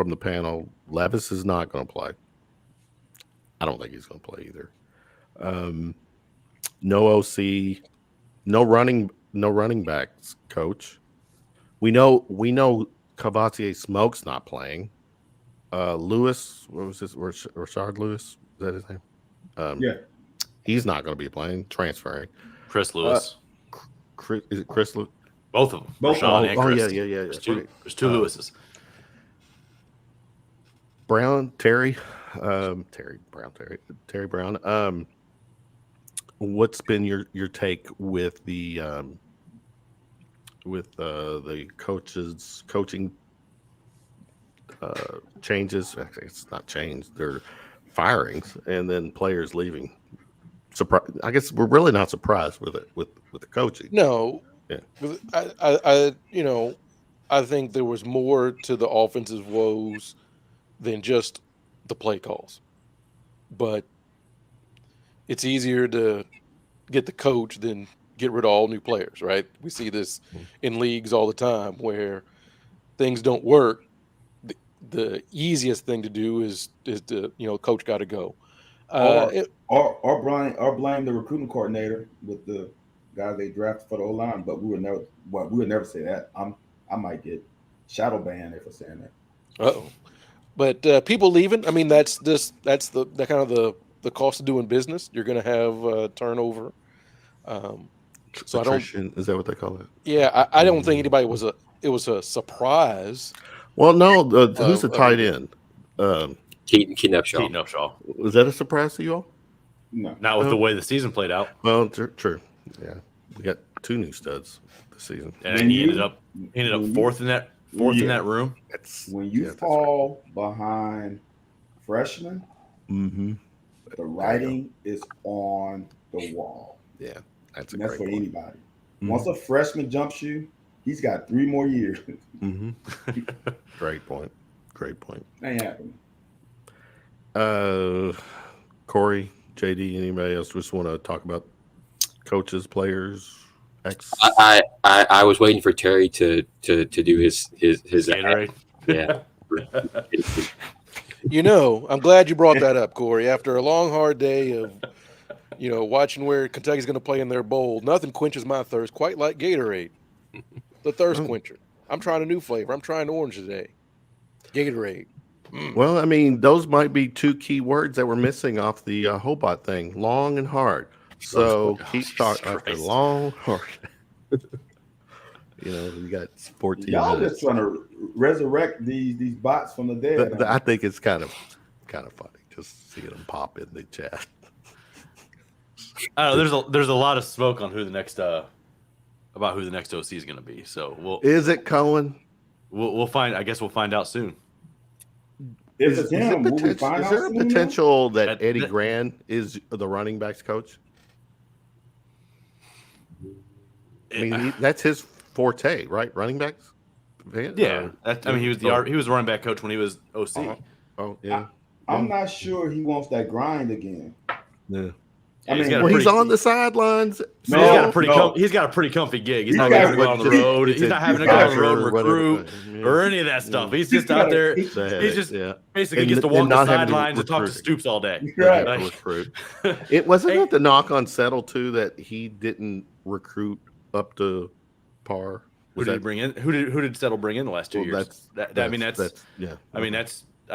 the panel. Levis is not going to play. I don't think he's going to play either. No OC, no running backs. Coach, we know Cavassier Smoke's not playing. Lewis, what was this? Rashard Lewis, is that his name? Yeah. He's not going to be playing, transferring. Chris Lewis. Is it Chris Lewis? Both of them. Both Rashawn and Chris. Yeah. There's two Lewises. Terry Brown. What's been your take with the coaching changes? Actually, it's not changed. They're firings and then players leaving. I guess we're really not surprised with it with the coaching. No. Yeah. I think there was more to the offensive woes than just the play calls. But it's easier to get the coach than get rid of all new players, right? We see this in leagues all the time where things don't work. The easiest thing to do is to coach got to go. Or blame the recruiting coordinator with the guy they drafted for the O-line, but we would never say that. I might get shadow banned for saying that. Uh-oh. But people leaving, I mean, that's the kind of the cost of doing business. You're going to have turnover. So Attrition, is that what they call it? Yeah, I don't think anybody it was a surprise. Well, no. Who's the tight end? Keaton Upshaw. Keaton Upshaw. Was that a surprise to you all? No. Not with the way the season played out. Well, true. Yeah, we got two new studs this season. And he ended up fourth in that room. When you fall behind freshmen, the writing is on the wall. Yeah, that's And that's great for point. anybody. Once a freshman jumps you, he's got 3 more years. Great point. Ain't happening. Corey, JD, anybody else just want to talk about coaches, players? I was waiting for Terry to do his Gatorade. Yeah. I'm glad you brought that up, Corey. After a long, hard day of, watching where Kentucky's going to play in their bowl, nothing quenches my thirst quite like Gatorade, the thirst quencher. I'm trying a new flavor. I'm trying orange today. Gatorade. Well, I mean, those might be 2 key words that were missing off the Hobot thing: long and hard. So keep talking after long, hard. You got 14 Y'all minutes. just trying to resurrect these bots from the dead. I think it's kind of funny just seeing them pop in the chat. I don't know. There's a lot of smoke on who the next about who the next OC is going to be. So Is it Cohen? we'll find. I guess we'll find out soon. If it's him, will we find is out there a soon, though? potential that That- Eddie that- Grand is the running backs coach? I mean, that's his forte, right? Running backs. Yeah, I mean, he was he was the running back coach when he was OC. Uh-huh. Oh yeah. I'm not sure he wants that grind again. Yeah. I mean, got a Well, he's pretty- on the sidelines. No, he's Phil. got a pretty no. he's got a pretty comfy gig. He's He's not got- having to go on the road. He's not having to go on the road and recruit or any of that stuff. He's just out there. He's just basically And- gets to and walk the not having to sidelines and talk to recruit. Stoops all day. Right. Like- Recruit. It wasn't Hey. it the knock on Settle too that he didn't recruit up to par. Who did he bring in? Who did Settle bring in the last 2 years? I mean, that's yeah. I mean, I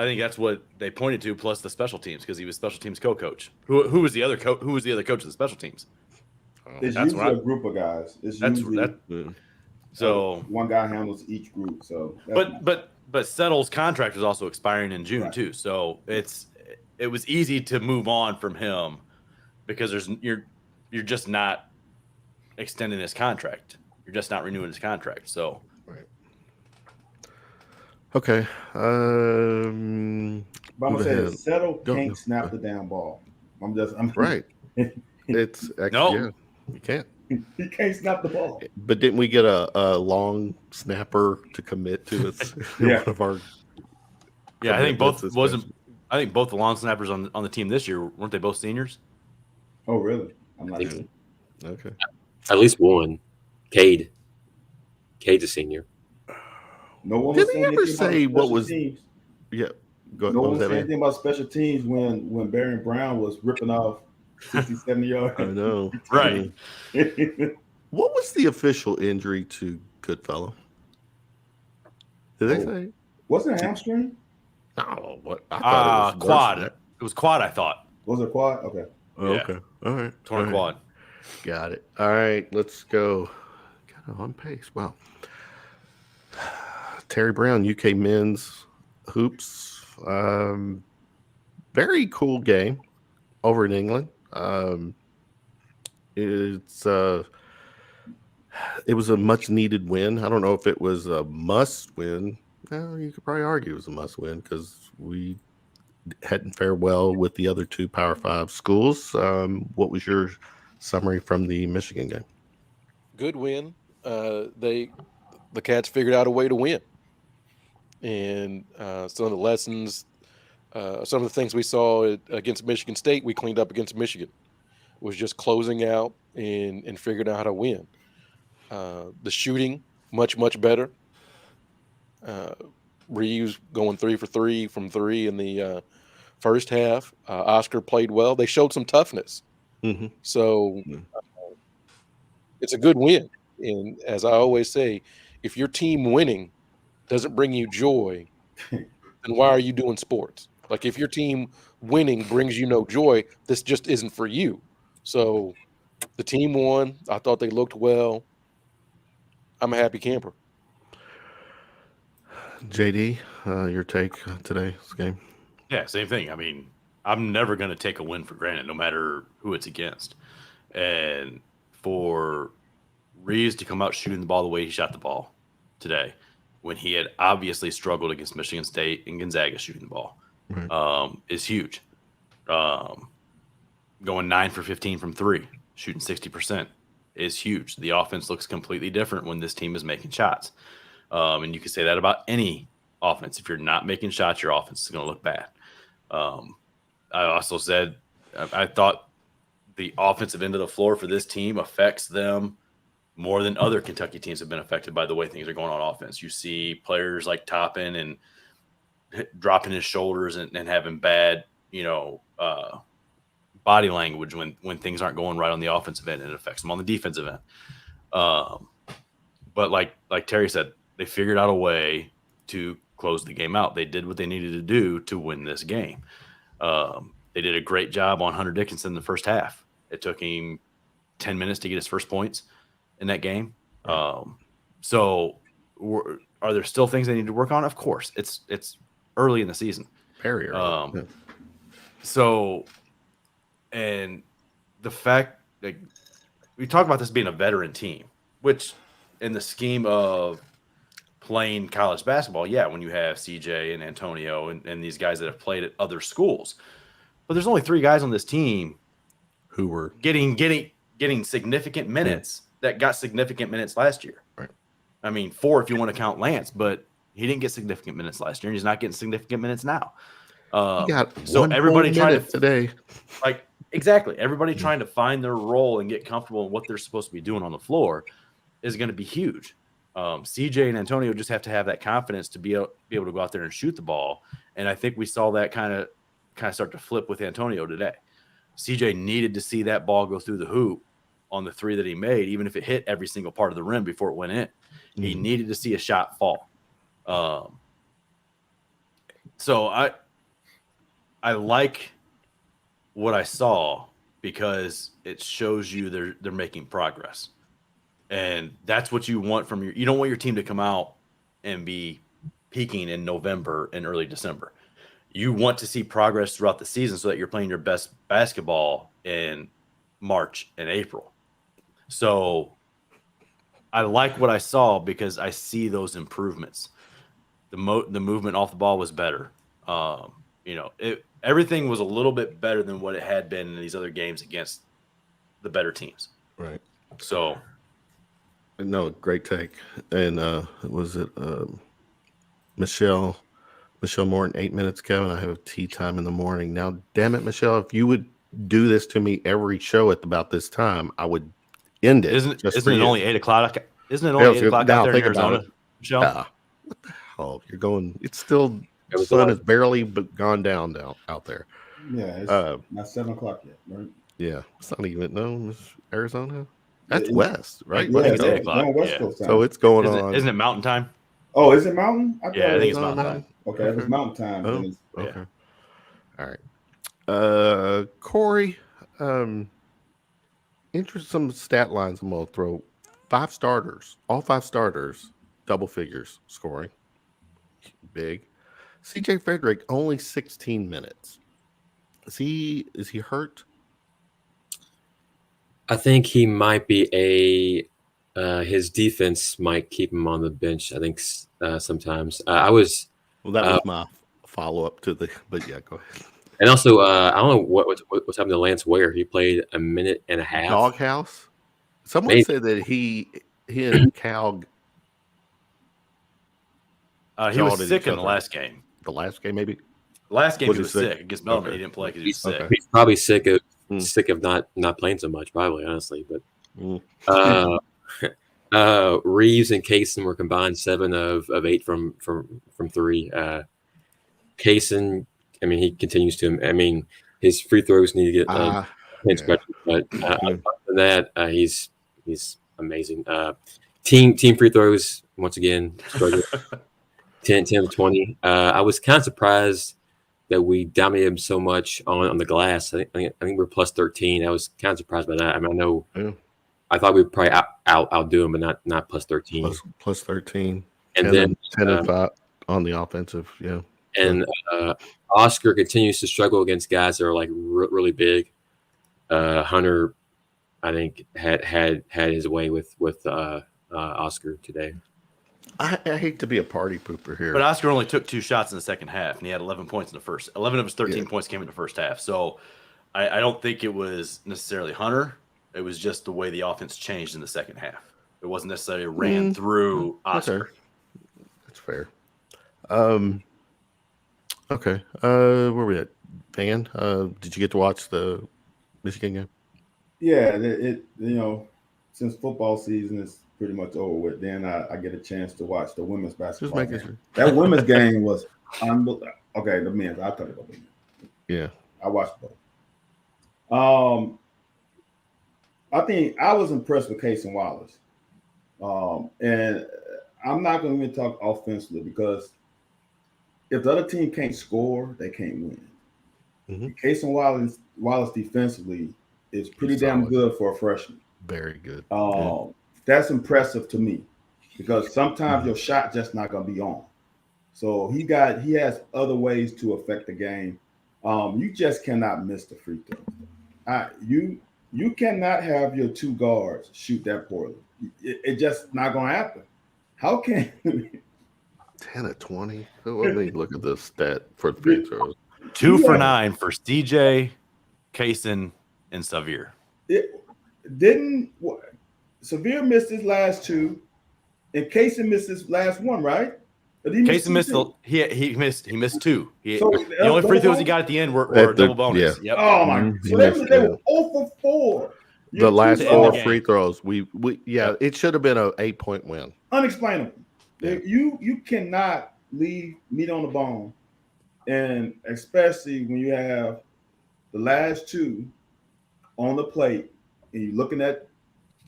think that's what they pointed to, plus the special teams, because he was special teams co-coach. Who was the other coach? Who was the other coach of the special teams? It's That's usually what a group of guys. It's That's usually that. So, one guy handles each group. So, that's but Settle's contract was also expiring in June Right. too. So it was easy to move on from him because you're just not extending his contract. You're just not renewing his contract. So. Okay. But I'm gonna say ahead. Settle Go. can't snap the damn ball. I'm Right. It's No. yeah. You can't. He can't snap the ball. But didn't we get a long snapper to commit to us? Yeah. One of our Yeah, I think both commitments, I think both the long snappers on the team this year weren't they both seniors? Oh, really? I'm not think sure. so. Okay. At least one. Cade. Cade's a senior. No one Did was he saying ever anything about say what special was- teams. Yeah. Go No what one was said that, man? anything about special teams when Barry Brown was ripping off 60, 70 yards. I know. Right. What was the official injury to Goodfellow? Did they Oh. say? Wasn't it a hamstring? No. What? I thought it was worse Quad. than that. It was quad, I thought. Was it a quad? Okay. Oh, Yeah. okay. All right. Torn All right. quad. Got it. All right. Let's go. Kind of on pace. Wow. Terry Brown, UK men's hoops. Very cool game over in England. It was a much needed win. I don't know if it was a must win. Well, you could probably argue it was a must win because we hadn't fared well with the other two Power 5 schools. What was your summary from the Michigan game? Good win. The Cats figured out a way to win, and some of the lessons, some of the things we saw against Michigan State, we cleaned up against Michigan. It was just closing out and figuring out how to win. The shooting much better. Reeves going 3 for 3 from 3 in the first half. Oscar played well. They showed some toughness. Mm-hmm. So it's a good win. And as I always say, if your team winning doesn't bring you joy, then why are you doing sports? Like if your team winning brings you no joy, this just isn't for you. So the team won. I thought they looked well. I'm a happy camper. JD, your take on today's game? Yeah, same thing. I mean, I'm never going to take a win for granted, no matter who it's against. And for Reeves to come out shooting the ball the way he shot the ball today, when he had obviously struggled against Michigan State and Gonzaga shooting the ball, Right. is huge. Going 9 for 15 from 3, shooting 60% is huge. The offense looks completely different when this team is making shots. And you can say that about any offense. If you're not making shots, your offense is going to look bad. I also said I thought the offensive end of the floor for this team affects them more than other Kentucky teams have been affected by the way things are going on offense. You see players like Toppin and dropping his shoulders and having bad, body language when things aren't going right on the offensive end, and it affects them on the defensive end. But like Terry said, they figured out a way to close the game out. They did what they needed to do to win this game. They did a great job on Hunter Dickinson in the first half. It took him 10 minutes to get his first points in that game. So are there still things they need to work on? Of course. It's early in the season. Very early. So, and the fact that we talk about this being a veteran team, which in the scheme of playing college basketball, yeah, when you have CJ and Antonio and these guys that have played at other schools, but there's only 3 guys on this team Who were getting significant minutes that got significant minutes last year. Right. I mean, 4 if you want to count Lance, but he didn't get significant minutes last year, and he's not getting significant minutes now. he got So one everybody full trying minute to today. like exactly everybody trying to find their role and get comfortable in what they're supposed to be doing on the floor is going to be huge. CJ and Antonio just have to have that confidence to be able to go out there and shoot the ball, and I think we saw that kind of start to flip with Antonio today. CJ needed to see that ball go through the hoop on the 3 that he made, even if it hit every single part of the rim before it went in. He needed to see a shot fall. So I like what I saw because it shows you they're making progress. And that's what you want from you don't want your team to come out and be peaking in November and early December. You want to see progress throughout the season so that you're playing your best basketball in March and April. So I like what I saw because I see those improvements. The movement off the ball was better. Everything was a little bit better than what it had been in these other games against the better teams. Right. So, no, great take. And was it Michelle Morton, 8 minutes, Kevin? I have tea time in the morning. Now, damn it, Michelle, if you would do this to me every show at about this time, I would end it. Isn't it only 8 o'clock? Isn't it only 8 o'clock out there in Arizona, Michelle? What the hell? You're going, it's still, the sun has barely gone down out there. Yeah, it's not 7 o'clock yet, right? Yeah, it's not even, no, it's Arizona. That's west, right? Yeah, it's 8 o'clock. West Coast time. So it's going on. Isn't it mountain time? Oh, is it mountain? I think it's mountain time. Okay, if it's mountain time, then it's okay. All right. Corey, some stat lines I'm going to throw. 5 starters, all 5 starters, double figures scoring. Big. CJ Frederick, only 16 minutes. Is he hurt? I think he might be his defense might keep him on the bench. I think sometimes that was my follow-up to but yeah, go ahead. And also, I don't know what's happened to Lance Ware. He played a minute and a half. Doghouse. Someone said that he and Cal. He was sick in the last game. The last game, maybe. Last game he was sick against Bellman. Okay. He didn't play because he was sick. He's probably sick of not playing so much, probably, honestly. But Reeves and Kaysen were combined 7 of 8 from 3. Kaysen, I mean, he continues to. I mean, his free throws need to get special, but other than that, he's amazing. Team free throws once again struggle. 10 of 20. I was kind of surprised that we dominated him so much on the glass. I think we're plus 13. I was kind of surprised by that. I mean, I know. Yeah. I thought we'd probably outdo him, but not plus 13. Plus 13. And then 10 and 5 on the offensive. Yeah. And Oscar continues to struggle against guys that are like really big. Hunter, I think, had his way with Oscar today. I hate to be a party pooper here, but Oscar only took 2 shots in the second half, and he had 11 points in the first. 11 of his 13 points came in the first half. So I don't think it was necessarily Hunter. It was just the way the offense changed in the second half. It wasn't necessarily ran through Oscar. That's fair. Okay. Where were we at? Van, did you get to watch the Michigan game? Yeah, since football season is pretty much over with, then I get a chance to watch the women's basketball game. Sure. That women's game was unbelievable. Okay, the men's. I'll talk about the men's. Yeah. I watched both. I think I was impressed with Kaysen Wallace. And I'm not going to even talk offensively because if the other team can't score, they can't win. Mm-hmm. Kaysen Wallace defensively is pretty damn good for a freshman. Very good. That's impressive to me because sometimes your shot just not going to be on. So he has other ways to affect the game. You just cannot miss the free throws. You cannot have your two guards shoot that poorly. It just not going to happen. How can 10 of 20. Let me look at this stat for the free throws. 2 You for have- 9 for CJ, Kaysen, and Savir. Severe missed his last two, and Casey missed his last one, right? But he Kaysen missed two, he missed 2. So, The only free throws he got at the end were At the- double bonus. Yep. Oh my! Mhm. So they were 0 for 4. The last to end the four game. free throws, it should have been an 8-point win. Unexplainable. Yeah. You cannot leave meat on the bone, and especially when you have the last two on the plate, and you're looking at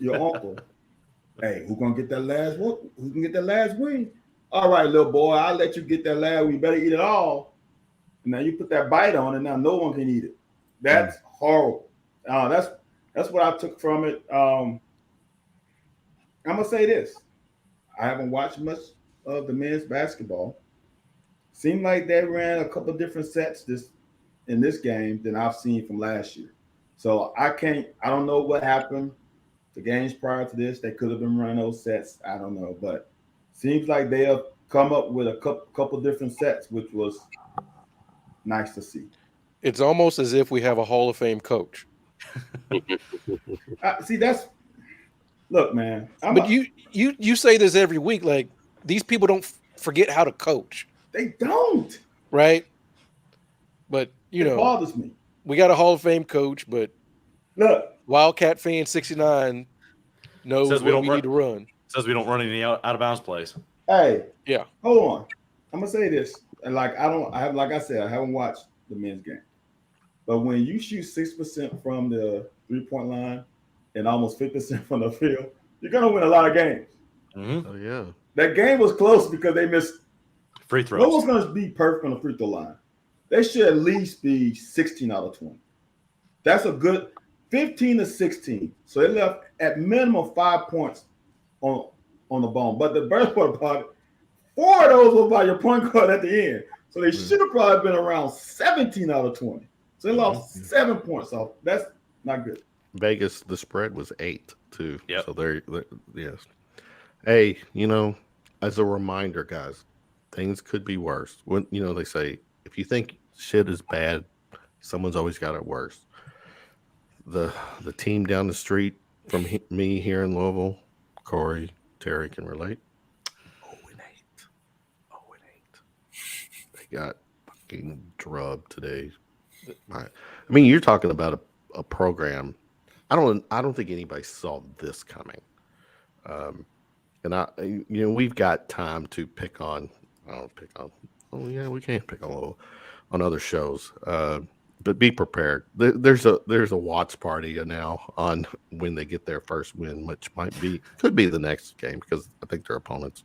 your uncle. Hey, who's gonna get that last one? Who can get that last win? All right, little boy, I'll let you get that last. We better eat it all. And now you put that bite on it. Now no one can eat it. That's horrible. That's what I took from it. I'm gonna say this: I haven't watched much of the men's basketball. Seemed like they ran a couple different sets in this game than I've seen from last year. So I don't know what happened. The games prior to this, they could have been running those sets. I don't know, but seems like they have come up with a couple different sets, which was nice to see. It's almost as if we have a Hall of Fame coach. Look, man. But you say this every week. Like, these people don't forget how to coach, They don't. right? But It bothers me. we got a Hall of Fame coach, but Look, Wildcat fan 69 knows Says we what don't we run- need to run. Says we don't run any out of bounds plays. hey, Yeah. hold on. I'm gonna say this, and like I said, I haven't watched the men's game, but when you shoot 6% from the 3-point line and almost 50% from the field, you're gonna win a lot of games. Mm-hmm. Oh, yeah. That game was close because they missed. Free No throws. one's gonna be perfect on the free throw line. They should at least be 16 out of 20. That's a good 15 to 16. So they left at minimum 5 points on the bone. But the best part about it, 4 of those were by your point guard at the end. So they should have probably been around 17 out of 20. So they lost 7 points off. That's not good. Vegas, the spread was 8 too. Yep. So they're yes. Hey, as a reminder, guys, things could be worse. When they say if you think shit is bad, someone's always got it worse. The team down the street from me here in Louisville, Corey, Terry can relate. 0-8. 0-8. They got fucking drubbed today. I mean, you're talking about a program. I don't think anybody saw this coming. And we've got time to pick on. Oh yeah, we can't pick on other shows. But be prepared. There's a watch party now on when they get their first win, which could be the next game because I think their opponents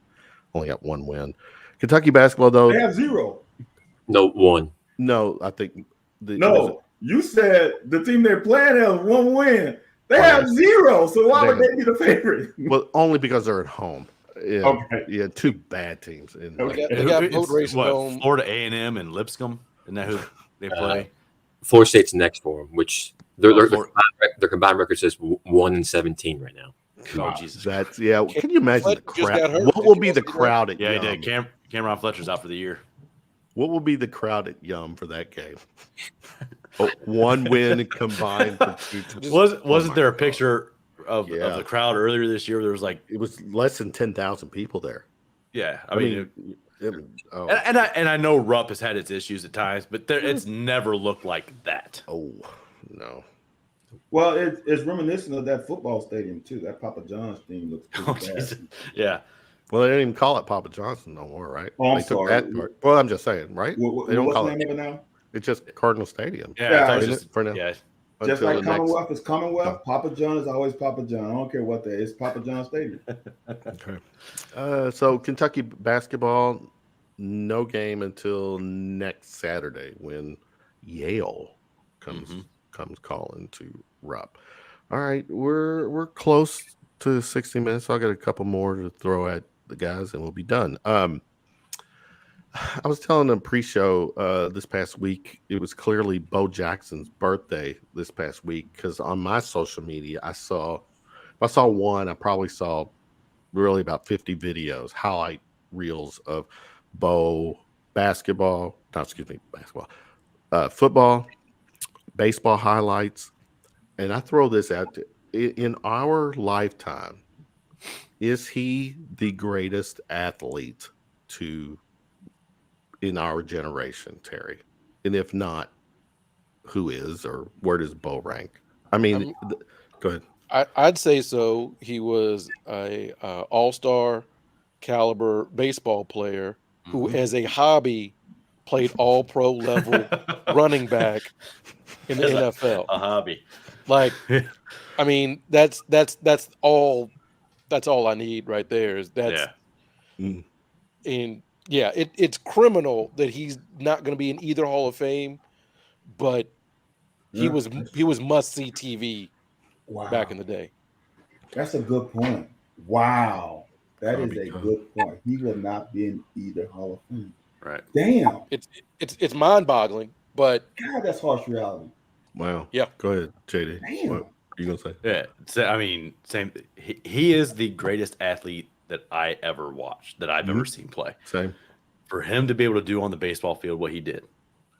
only got one win. Kentucky basketball though. They have 0. No, 1. No, I think You said the team they're playing has 1 win. They have 0. So why would they be the favorite? well, only because they're at home. Yeah, Okay. yeah, 2 bad teams. Okay. They got It's boat racing what, home. Florida A&M and Lipscomb. Isn't that who they play? Florida State's next for them, which their Florida- combined record says 1-17 right now. Oh, Jesus. That's Can you imagine the Fletcher just crowd? got hurt. What Did will you be know the that? crowd at Yeah, he Yum? did. Cameron Fletcher's out for the year. What will be the crowd at Yum for that game? One win combined for 2 teams. Wasn't my there a God. picture of the crowd earlier this year? There was like, It was less than 10,000 people there. yeah. I mean, oh, and I know Rupp has had its issues at times, but it's never looked like that. oh no. Well, it's reminiscent of that football stadium too. That Papa John's thing looks Oh, pretty Jesus. bad. Yeah. Well, they didn't even call it Papa Johnson no more, right? Oh, I'm they took sorry. that part. Well, I'm just saying, right? They don't What's call the name it. of it now? It's just Cardinal Stadium. Yeah. Yeah, I thought it isn't was it, for now? yeah. Just Until like the next- Commonwealth is Commonwealth, Papa John is always Papa John. I don't care what that is. Papa John Stadium. Okay. So Kentucky basketball, no game until next Saturday when Yale comes calling to Rupp. All right, we're close to 60 minutes. So I got a couple more to throw at the guys, and we'll be done. I was telling them pre-show this past week, it was clearly Bo Jackson's birthday this past week because on my social media, if I saw one, I probably saw really about 50 videos, highlight reels of Bo football, baseball highlights. And I throw this out in our lifetime, is he the greatest athlete in our generation, Terry? And if not, who is, or where does Bo rank? I mean, go ahead. I'd say so. He was a all-star caliber baseball player who, as a hobby, played all pro level running back in the NFL. A hobby. Like, I mean, that's all I need right there. It's criminal that he's not going to be in either Hall of Fame, but he was must-see TV back in the day. That's a good point. Wow. That is a good point. He will not be in either Hall of Fame. Right. Damn. It's mind-boggling, but God, that's harsh reality. Wow. Yeah. Go ahead, JD. Damn. What are you gonna say? Yeah. So, I mean, same. He is the greatest athlete that I ever watched, that I've ever seen play. Same. For him to be able to do on the baseball field what he did,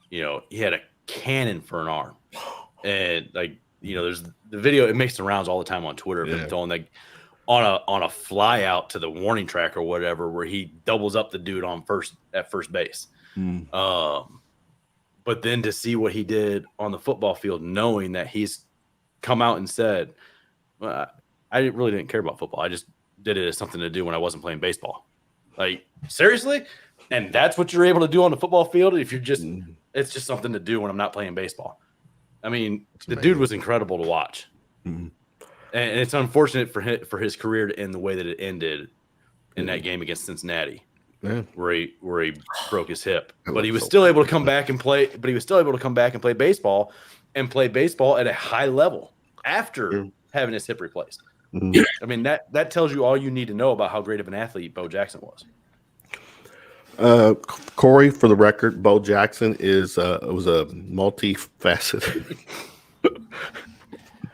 he had a cannon for an arm, and there's the video. It makes the rounds all the time on Twitter of him throwing on a fly out to the warning track or whatever, where he doubles up the dude at first base. But then to see what he did on the football field, knowing that he's come out and said, well, I really didn't care about football. I just did it as something to do when I wasn't playing baseball. Like, seriously? And that's what you're able to do on the football field? If you're just, it's just something to do when I'm not playing baseball. I mean, the dude was incredible to watch. And it's unfortunate for his career to end the way that it ended in that game against Cincinnati. Yeah. Where he broke his hip, but he was still able to come back and play. But he was still able to come back and play baseball at a high level after having his hip replaced. I mean, that tells you all you need to know about how great of an athlete Bo Jackson was. Corey, for the record, Bo Jackson was a multifaceted.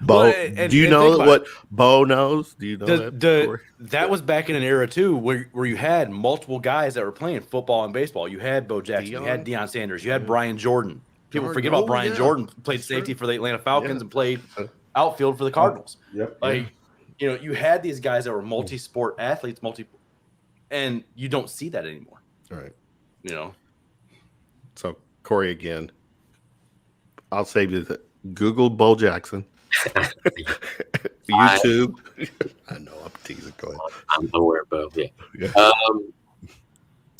Bo, do you know what Bo knows? Do you know that? That was back in an era too, where you had multiple guys that were playing football and baseball. You had Bo Jackson, you had Deion Sanders, you had Brian Jordan. People forget about Brian Jordan. Played safety for the Atlanta Falcons and played outfield for the Cardinals. You had these guys that were multi-sport athletes, and you don't see that anymore. All right. So Corey again. I'll save you that. Google Bo Jackson. YouTube. I know I'm teasing. Go ahead. I'm aware of Bo. Yeah.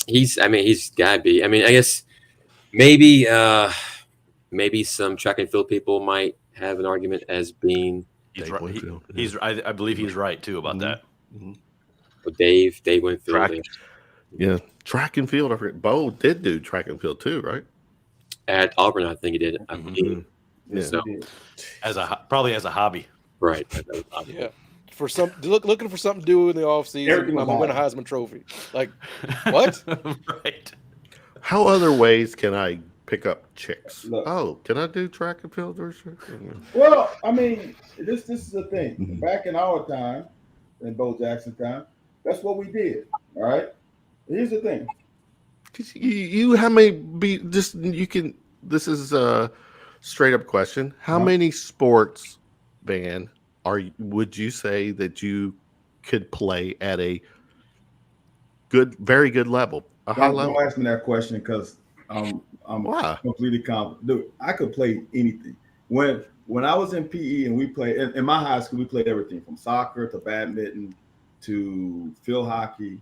He's gotta be. I mean, I guess maybe some track and field people might have an argument as being. He's right. I believe he's right too about that. Dave Winfield. Yeah, track and field. I forget. Bo did do track and field too, right? At Auburn, I think he did. I believe. Yeah. So, probably as a hobby, right? Yeah, looking for something to do in the off season. I'm gonna win a Heisman Trophy. Like what? Right. How other ways can I pick up chicks? Can I do track and field? Well, I mean, this is the thing. Back in our time, in Bo Jackson time, that's what we did. All right. Here's the thing. This is a straight up question. How many sports, Van, would you say that you could play at a very good level, high level? Don't ask me that question because I'm completely confident. Dude, I could play anything. When I was in PE and we played in my high school, we played everything from soccer to badminton to field hockey.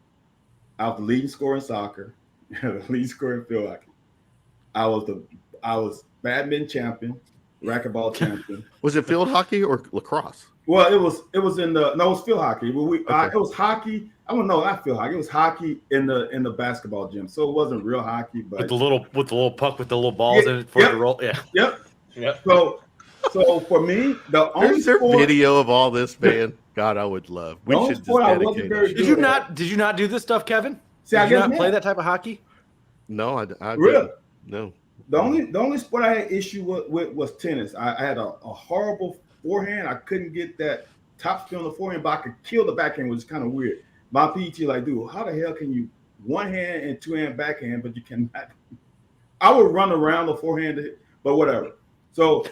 I was the leading scorer in soccer, the leading scorer in field hockey. I was badminton champion, racquetball champion. Was it field hockey or lacrosse? Well, it was it was field hockey. It was hockey. I don't know, not field hockey. It was hockey in the basketball gym. So it wasn't real hockey, but with the little puck with the little balls in it for the roll. Yeah. Yep. So for me, there's a video of all this, man. God, I would love. We should just dedicate. Did you not do this stuff, Kevin? Did you not play that type of hockey? No, I Really? didn't. No. The only sport I had issue with was tennis. I had a horrible forehand. I couldn't get that top spin on the forehand, but I could kill the backhand, which is kind of weird. My PT like, dude, how the hell can you one hand and two hand backhand, but you cannot? I would run around the forehand, but whatever. So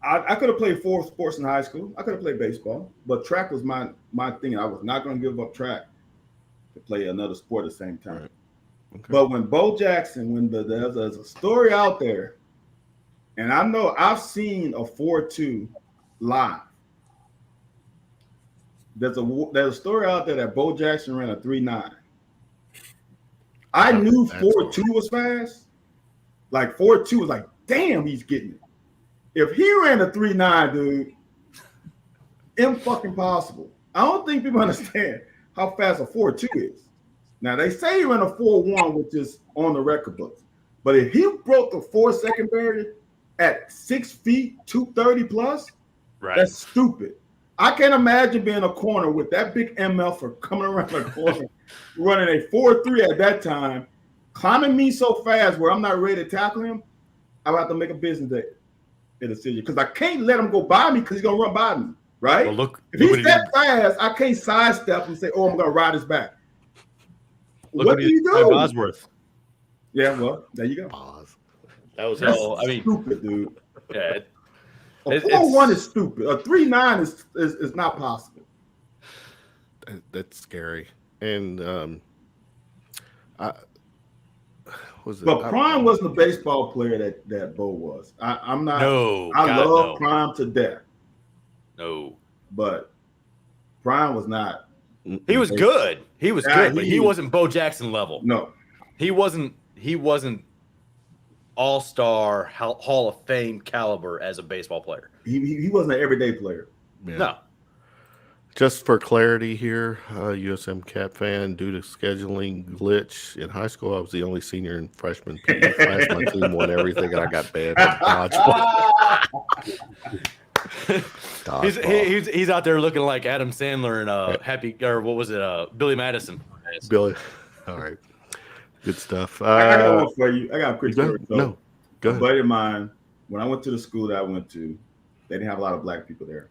I could have played 4 sports in high school. I could have played baseball, but track was my thing. I was not going to give up track to play another sport at the same time. Right. Okay. But when Bo Jackson, there's a story out there, and I know I've seen a 4.2 live. There's a story out there that Bo Jackson ran a 3.9. I knew 4.2 was fast. Like 4.2 was like, damn, he's getting it. If he ran a 3.9, dude, impossible. I don't think people understand how fast a 4.2 is. Now they say he ran a 4.1, which is on the record books. But if he broke the 4-second barrier at 6 feet, 230 plus, Right. that's stupid. I can't imagine being a corner with that big ML for coming around the corner, running a 4.3 at that time, climbing me so fast where I'm not ready to tackle him. I would have to make a business decision because I can't let him go by me because he's gonna run by me, right? Well, If he's that fast, I can't sidestep and say, "Oh, I'm gonna ride his back." What do you do? Bosworth. Yeah, well, there you go. Pause. That was That's hell. I mean, stupid, dude. yeah, A It's- 4.1 is stupid. A 3.9 is not possible. That's scary. And was it? But Prime wasn't the baseball player that Bo was. I'm not. no. I God, love no. Prime to death, No. but Prime was not. He was good. He was Yeah, good, but he wasn't Bo Jackson level. No, He wasn't all-star Hall of Fame caliber as a baseball player. he wasn't an everyday player. Yeah. No. Just for clarity here, USM Cat fan, due to scheduling glitch in high school, I was the only senior and freshman PE class. My team won everything, and I got banned from dodgeball. He's out there looking like Adam Sandler and what was it? Billy Madison. Billy, all right, good stuff. I got one for you. I got a quick go story. ahead. No, go A ahead. buddy of mine, when I went to the school that I went to, they didn't have a lot of black people there.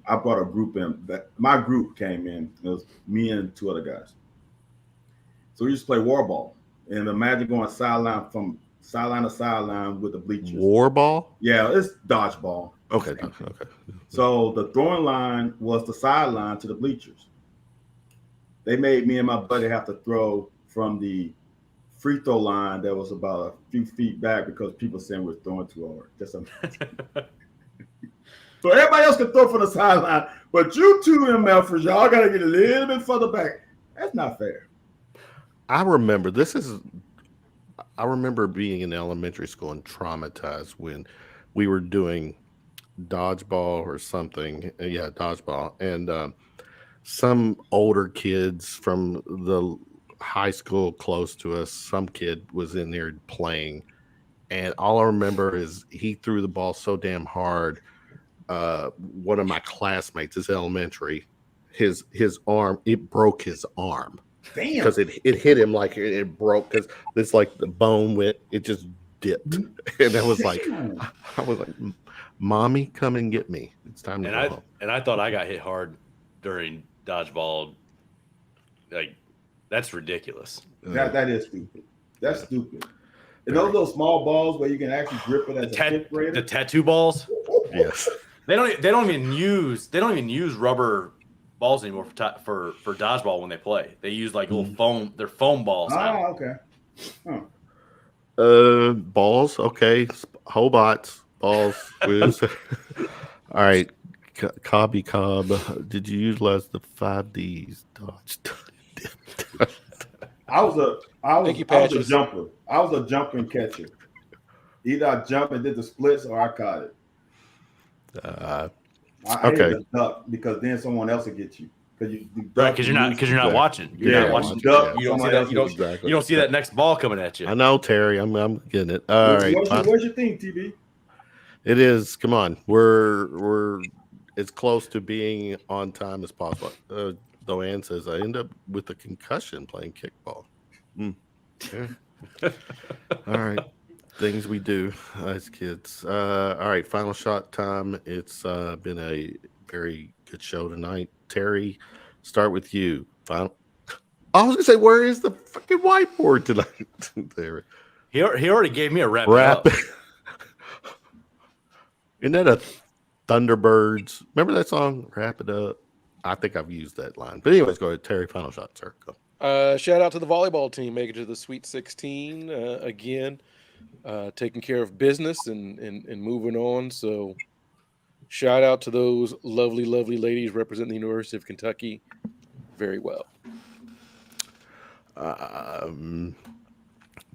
I brought a group in. My group came in. It was me and 2 other guys. So we used to play war ball. And imagine going sideline from sideline to sideline with the bleachers. War ball? Yeah, it's dodgeball. Okay. So the throwing line was the sideline to the bleachers. They made me and my buddy have to throw from the free throw line that was about a few feet back because people saying we're throwing too hard. Just so everybody else can throw from the sideline, but you 2 MFers, y'all got to get a little bit further back. That's not fair. I remember being in elementary school and traumatized when we were doing dodgeball or something. Yeah, dodgeball. And some older kids from the high school close to us, some kid was in there playing. And all I remember is he threw the ball so damn hard. One of my classmates is elementary. His arm, it broke his arm. Damn. Because it hit him like it broke because it's like the bone went, it just dipped. And I was like, Mommy, come and get me. It's time to go home. And I thought I got hit hard during dodgeball. Like, that's ridiculous. That is stupid. That's stupid. And those small balls where you can actually grip it as a fifth grader. The tattoo balls. Yes. They don't even use rubber balls anymore for dodgeball when they play. They use like little foam. They're foam balls now. Oh, okay. Balls. Okay. Hobots. Balls. Whiz. All right. Cobby Cobb. Did you utilize the 5Ds? Dodge. I was a Patches. jumper. I was a jumper and catcher. Either I jumped and did the splits or I caught it. I hated the duck because then someone else will get you. Because you're not watching. You're not watching. Duck, You don't see someone that. else You don't, Exactly. you don't see that next ball coming at you. I know, Terry. I'm getting it. All right. Where's your thing, TV? It is. Come on. We're as close to being on time as possible. The though Ann says I end up with a concussion playing kickball. Yeah. All right. Things we do as kids. All right, final shot time. It's been a very good show tonight. Terry, start with you. Final. I was gonna say, where is the fucking whiteboard tonight? There. He already gave me a wrap. Wrap. Up. Isn't that a Thunderbirds? Remember that song? Wrap it up. I think I've used that line. But anyways, go ahead. Terry, final shot, sir. Go. Shout out to the volleyball team making it to the Sweet 16 again, taking care of business and moving on. So shout out to those lovely, lovely ladies representing the University of Kentucky very well.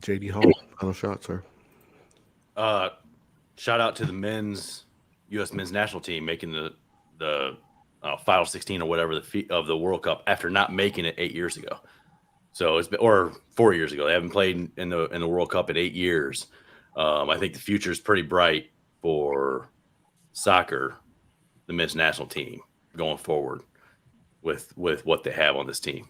JD Hall, final shot, sir. Shout out to the U.S. men's national team making the Final 16 or whatever of the World Cup after not making it 8 years ago. So it's been, or 4 years ago. They haven't played in the World Cup in 8 years. I think the future is pretty bright for soccer, the men's national team going forward with what they have on this team.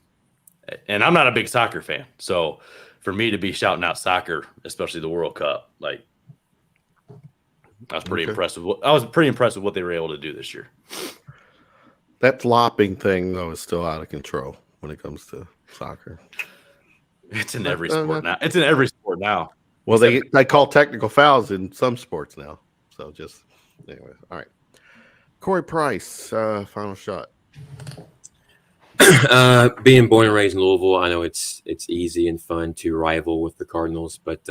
And I'm not a big soccer fan, so for me to be shouting out soccer, especially the World Cup, like I was pretty impressed with what they were able to do this year. That flopping thing though is still out of control when it comes to soccer. It's in every sport now. It's in every sport now. Well, they call technical fouls in some sports now. So just anyway, all right. Corey Price, final shot. Being born and raised in Louisville, I know it's easy and fun to rival with the Cardinals, but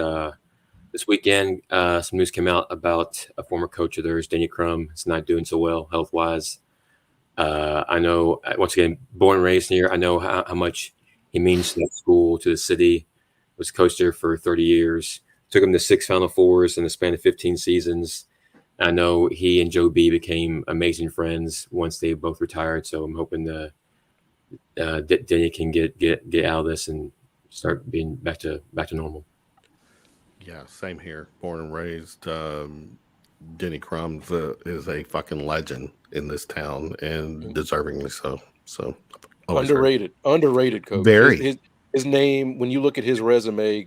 this weekend, some news came out about a former coach of theirs, Denny Crum. It's not doing so well health-wise. I know, once again, born and raised here, I know how much he means to that school, to the city. Was coached there for 30 years. Took him to 6 Final Fours in the span of 15 seasons. I know he and Joe B became amazing friends once they both retired. So I'm hoping Denny can get out of this and start being back to normal. Yeah, same here. Born and raised. Denny Crum is a fucking legend in this town and deservingly so. So underrated coach. Very. His name, when you look at his resume,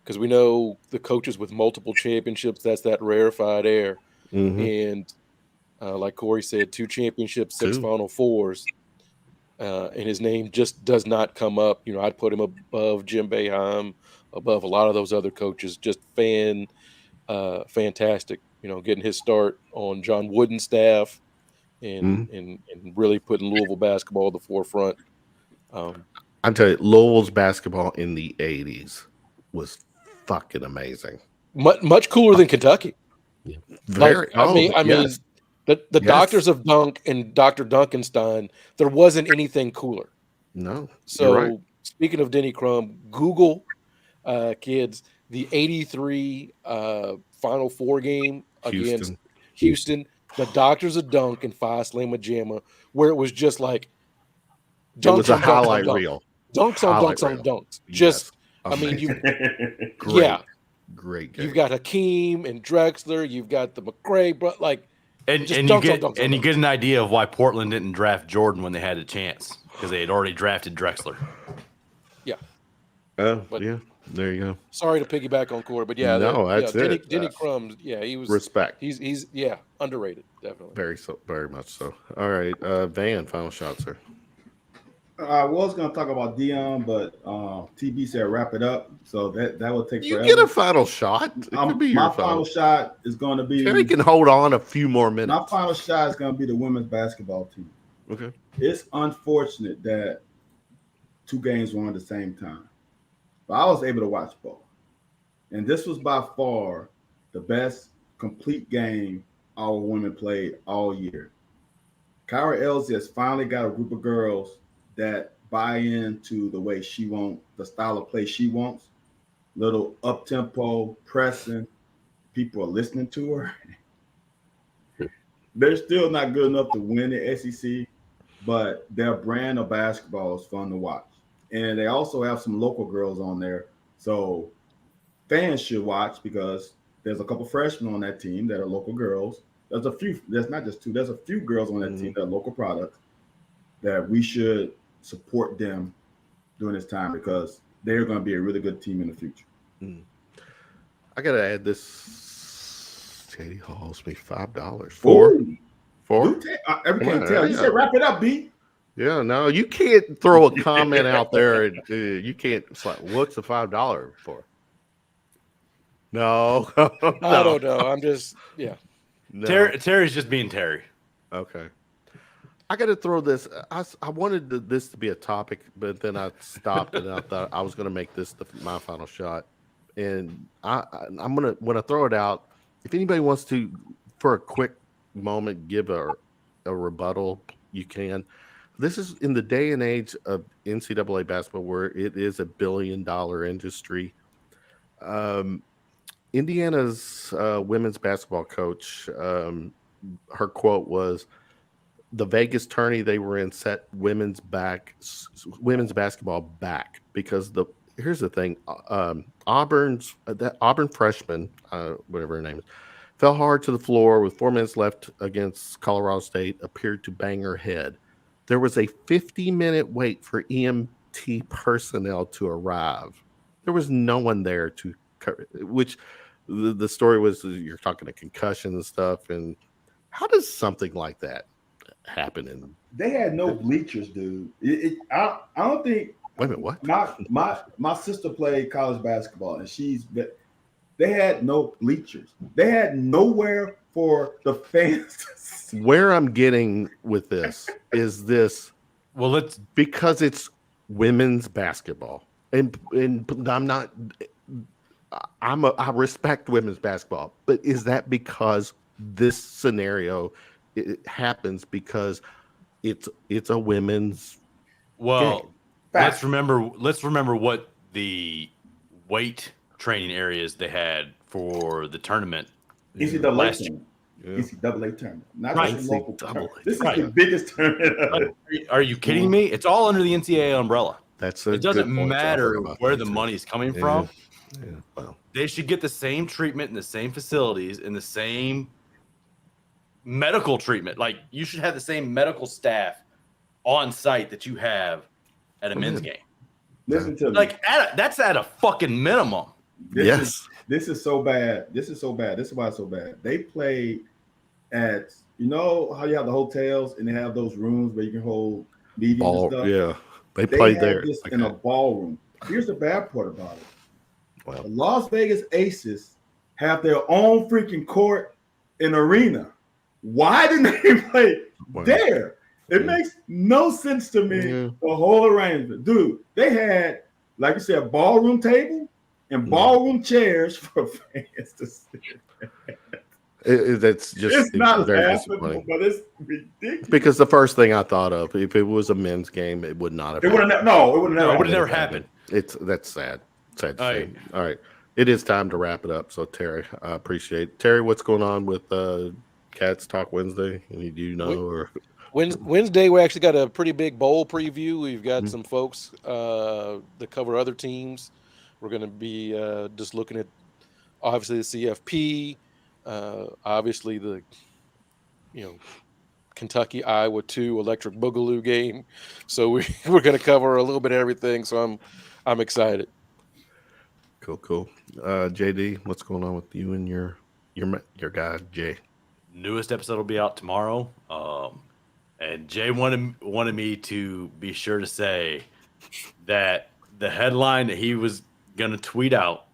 because we know the coaches with multiple championships, that's that rarefied air. Mm-hmm. And like Corey said, 2 championships, 6 Final Fours. And his name just does not come up. You know, I'd put him above Jim Boeheim, above a lot of those other coaches. Just fantastic. You know, getting his start on John Wooden's staff and really putting Louisville basketball at the forefront. I'm telling you, Louisville's basketball in the 80s was fucking amazing. Much cooler than Kentucky. Yeah. Very. I mean, the Doctors of Dunk and Dr. Duncanstein, there wasn't anything cooler. No. So right. Speaking of Denny Crum, Google, kids, the 83 Final Four game against Houston, the Doctors of Dunk and Phi Slama Jamma, where it was just like dunks, it was a highlight reel. Dunks on dunks on dunks. Just, yes. I mean, great game. You've got Hakeem and Drexler. You've got the McRae, but like, and you get an idea of why Portland didn't draft Jordan when they had a chance, because they had already drafted Drexler. Yeah. Yeah. There you go. Sorry to piggyback on Corey, but yeah, that's it. Denny Crum, he was respect. He's underrated, definitely. Very much so. All right, Van, final shot, sir. I was going to talk about Dion, but TB said wrap it up, so that will take forever. You get a final shot. It could be your my final shot is going to be. Terry can hold on a few more minutes. My final shot is going to be the women's basketball team. Okay. It's unfortunate that 2 games were on at the same time, but I was able to watch both, and this was by far the best complete game our women played all year. Kyra Elsie has finally got a group of girls that buy into the way she wants, the style of play she wants. Little up-tempo, pressing. People are listening to her. They're still not good enough to win the SEC, but their brand of basketball is fun to watch. And they also have some local girls on there. So fans should watch, because there's a couple freshmen on that team that are local girls. There's not just 2. There's a few girls on that team that are local products that we should support them during this time because they're going to be a really good team in the future. I got to add this. JD Hall's me $5. Four? Every can't tell. You said wrap it up, B. Yeah, no, you can't throw a comment out there and you can't. It's like, what's the $5 for? No, I don't know. I'm just No. Terry's just being Terry. Okay. I got to throw this. I wanted this to be a topic, but then I stopped and I thought I was going to make this my final shot. And I'm going to, when I throw it out, if anybody wants to, for a quick moment, give a rebuttal, you can. This is in the day and age of NCAA basketball where it is a $1 billion industry. Indiana's women's basketball coach, her quote was, the Vegas tourney they were in set women's basketball back because here's the thing, Auburn freshman, whatever her name is, fell hard to the floor with 4 minutes left against Colorado State, appeared to bang her head. There was a 50-minute wait for EMT personnel to arrive. There was no one there to cover, which the story was you're talking a concussion and stuff. And how does something like that happen? They had no bleachers, dude. I don't think. Wait a minute, what? My sister played college basketball, and they had no bleachers. They had nowhere for the fans to see. Where I'm getting with this is this. Well, because it's women's basketball, and I respect women's basketball, but is that because this scenario it happens because it's a women's game? Let's remember what the weight training areas they had for the tournament NCAA tournament, not right. just local tournament. This is right. the biggest tournament. Are you kidding me? It's all under the NCAA umbrella. It doesn't matter where the money's coming from. Yeah, well. They should get the same treatment in the same facilities in the same medical treatment. Like you should have the same medical staff on site that you have at a men's game. Listen to me. Like that's at a fucking minimum. This is so bad. This is why it's so bad. They played at, you know how you have the hotels and they have those rooms where you can hold meetings and stuff? Yeah, they played there. This in a ballroom. Here's the bad part about it. Well, the Las Vegas Aces have their own freaking court and arena. Why didn't they play there? It makes no sense to me, the whole arrangement. Dude, they had, like you said, a ballroom table and ballroom chairs for fans to sit. That's just it's not very disappointing, but it's ridiculous. Because the first thing I thought of, if it was a men's game, it would not have. It would have never happened. That's sad. Sad to say. All right, it is time to wrap it up. So Terry, I appreciate it. Terry, what's going on with Cats Talk Wednesday? Any do you know or? Wednesday, we actually got a pretty big bowl preview. We've got some folks that cover other teams. We're going to be just looking at obviously the CFP, obviously the Kentucky Iowa 2 Electric Boogaloo game. So we're going to cover a little bit of everything. So I'm excited. Cool. JD, what's going on with you and your guy Jay? Newest episode will be out tomorrow. And Jay wanted me to be sure to say that the headline that he was going to tweet out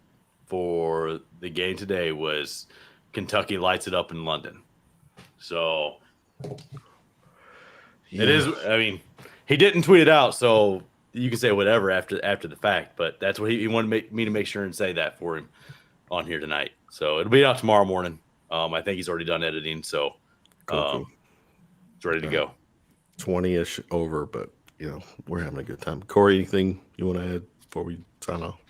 for the game today was Kentucky lights it up in London. So It is. I mean, he didn't tweet it out, so you can say whatever after the fact. But that's what he wanted me to make sure and say that for him on here tonight. So it'll be out tomorrow morning. I think he's already done editing, so cool. It's ready to go. 20-ish over, but we're having a good time. Corey, anything you want to add before we sign off?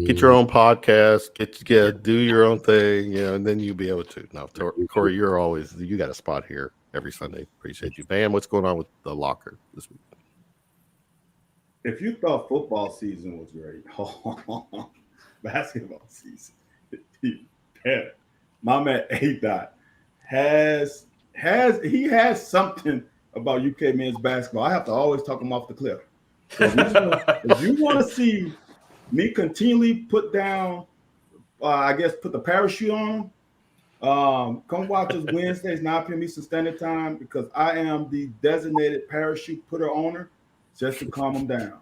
Get your own podcast, do your own thing, and then you'll be able to. No, Corey, you got a spot here every Sunday. Appreciate you. Bam, what's going on with the locker this week? If you thought football season was great, basketball season, my man A-Dot has something about UK men's basketball. I have to always talk them off the cliff. So if you want to see me continually put down, I guess put the parachute on them, come watch us Wednesdays, 9 p.m. Eastern Standard Time, because I am the designated parachute putter owner, just to calm them down.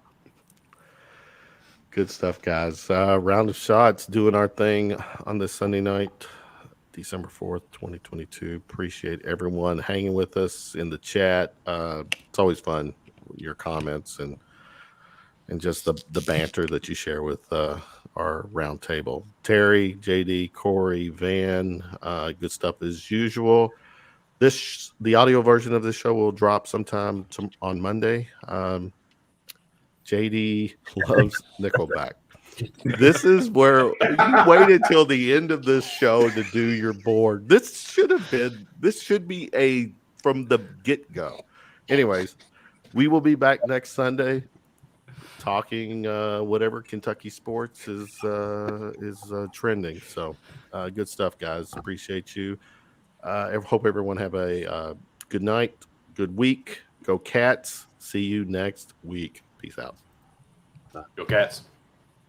Good stuff, guys. Round of Shots doing our thing on this Sunday night, December 4th, 2022. Appreciate everyone hanging with us in the chat. It's always fun, your comments and just the banter that you share with our roundtable. Terry, JD, Corey, Van, good stuff as usual. The audio version of this show will drop sometime on Monday. JD loves Nickelback. This is where you waited till the end of this show to do your board. This should be a from the get-go. Anyways, we will be back next Sunday talking whatever Kentucky sports is trending. So good stuff, guys. Appreciate you. I hope everyone have a good night, good week. Go Cats. See you next week. Peace out. Go Cats.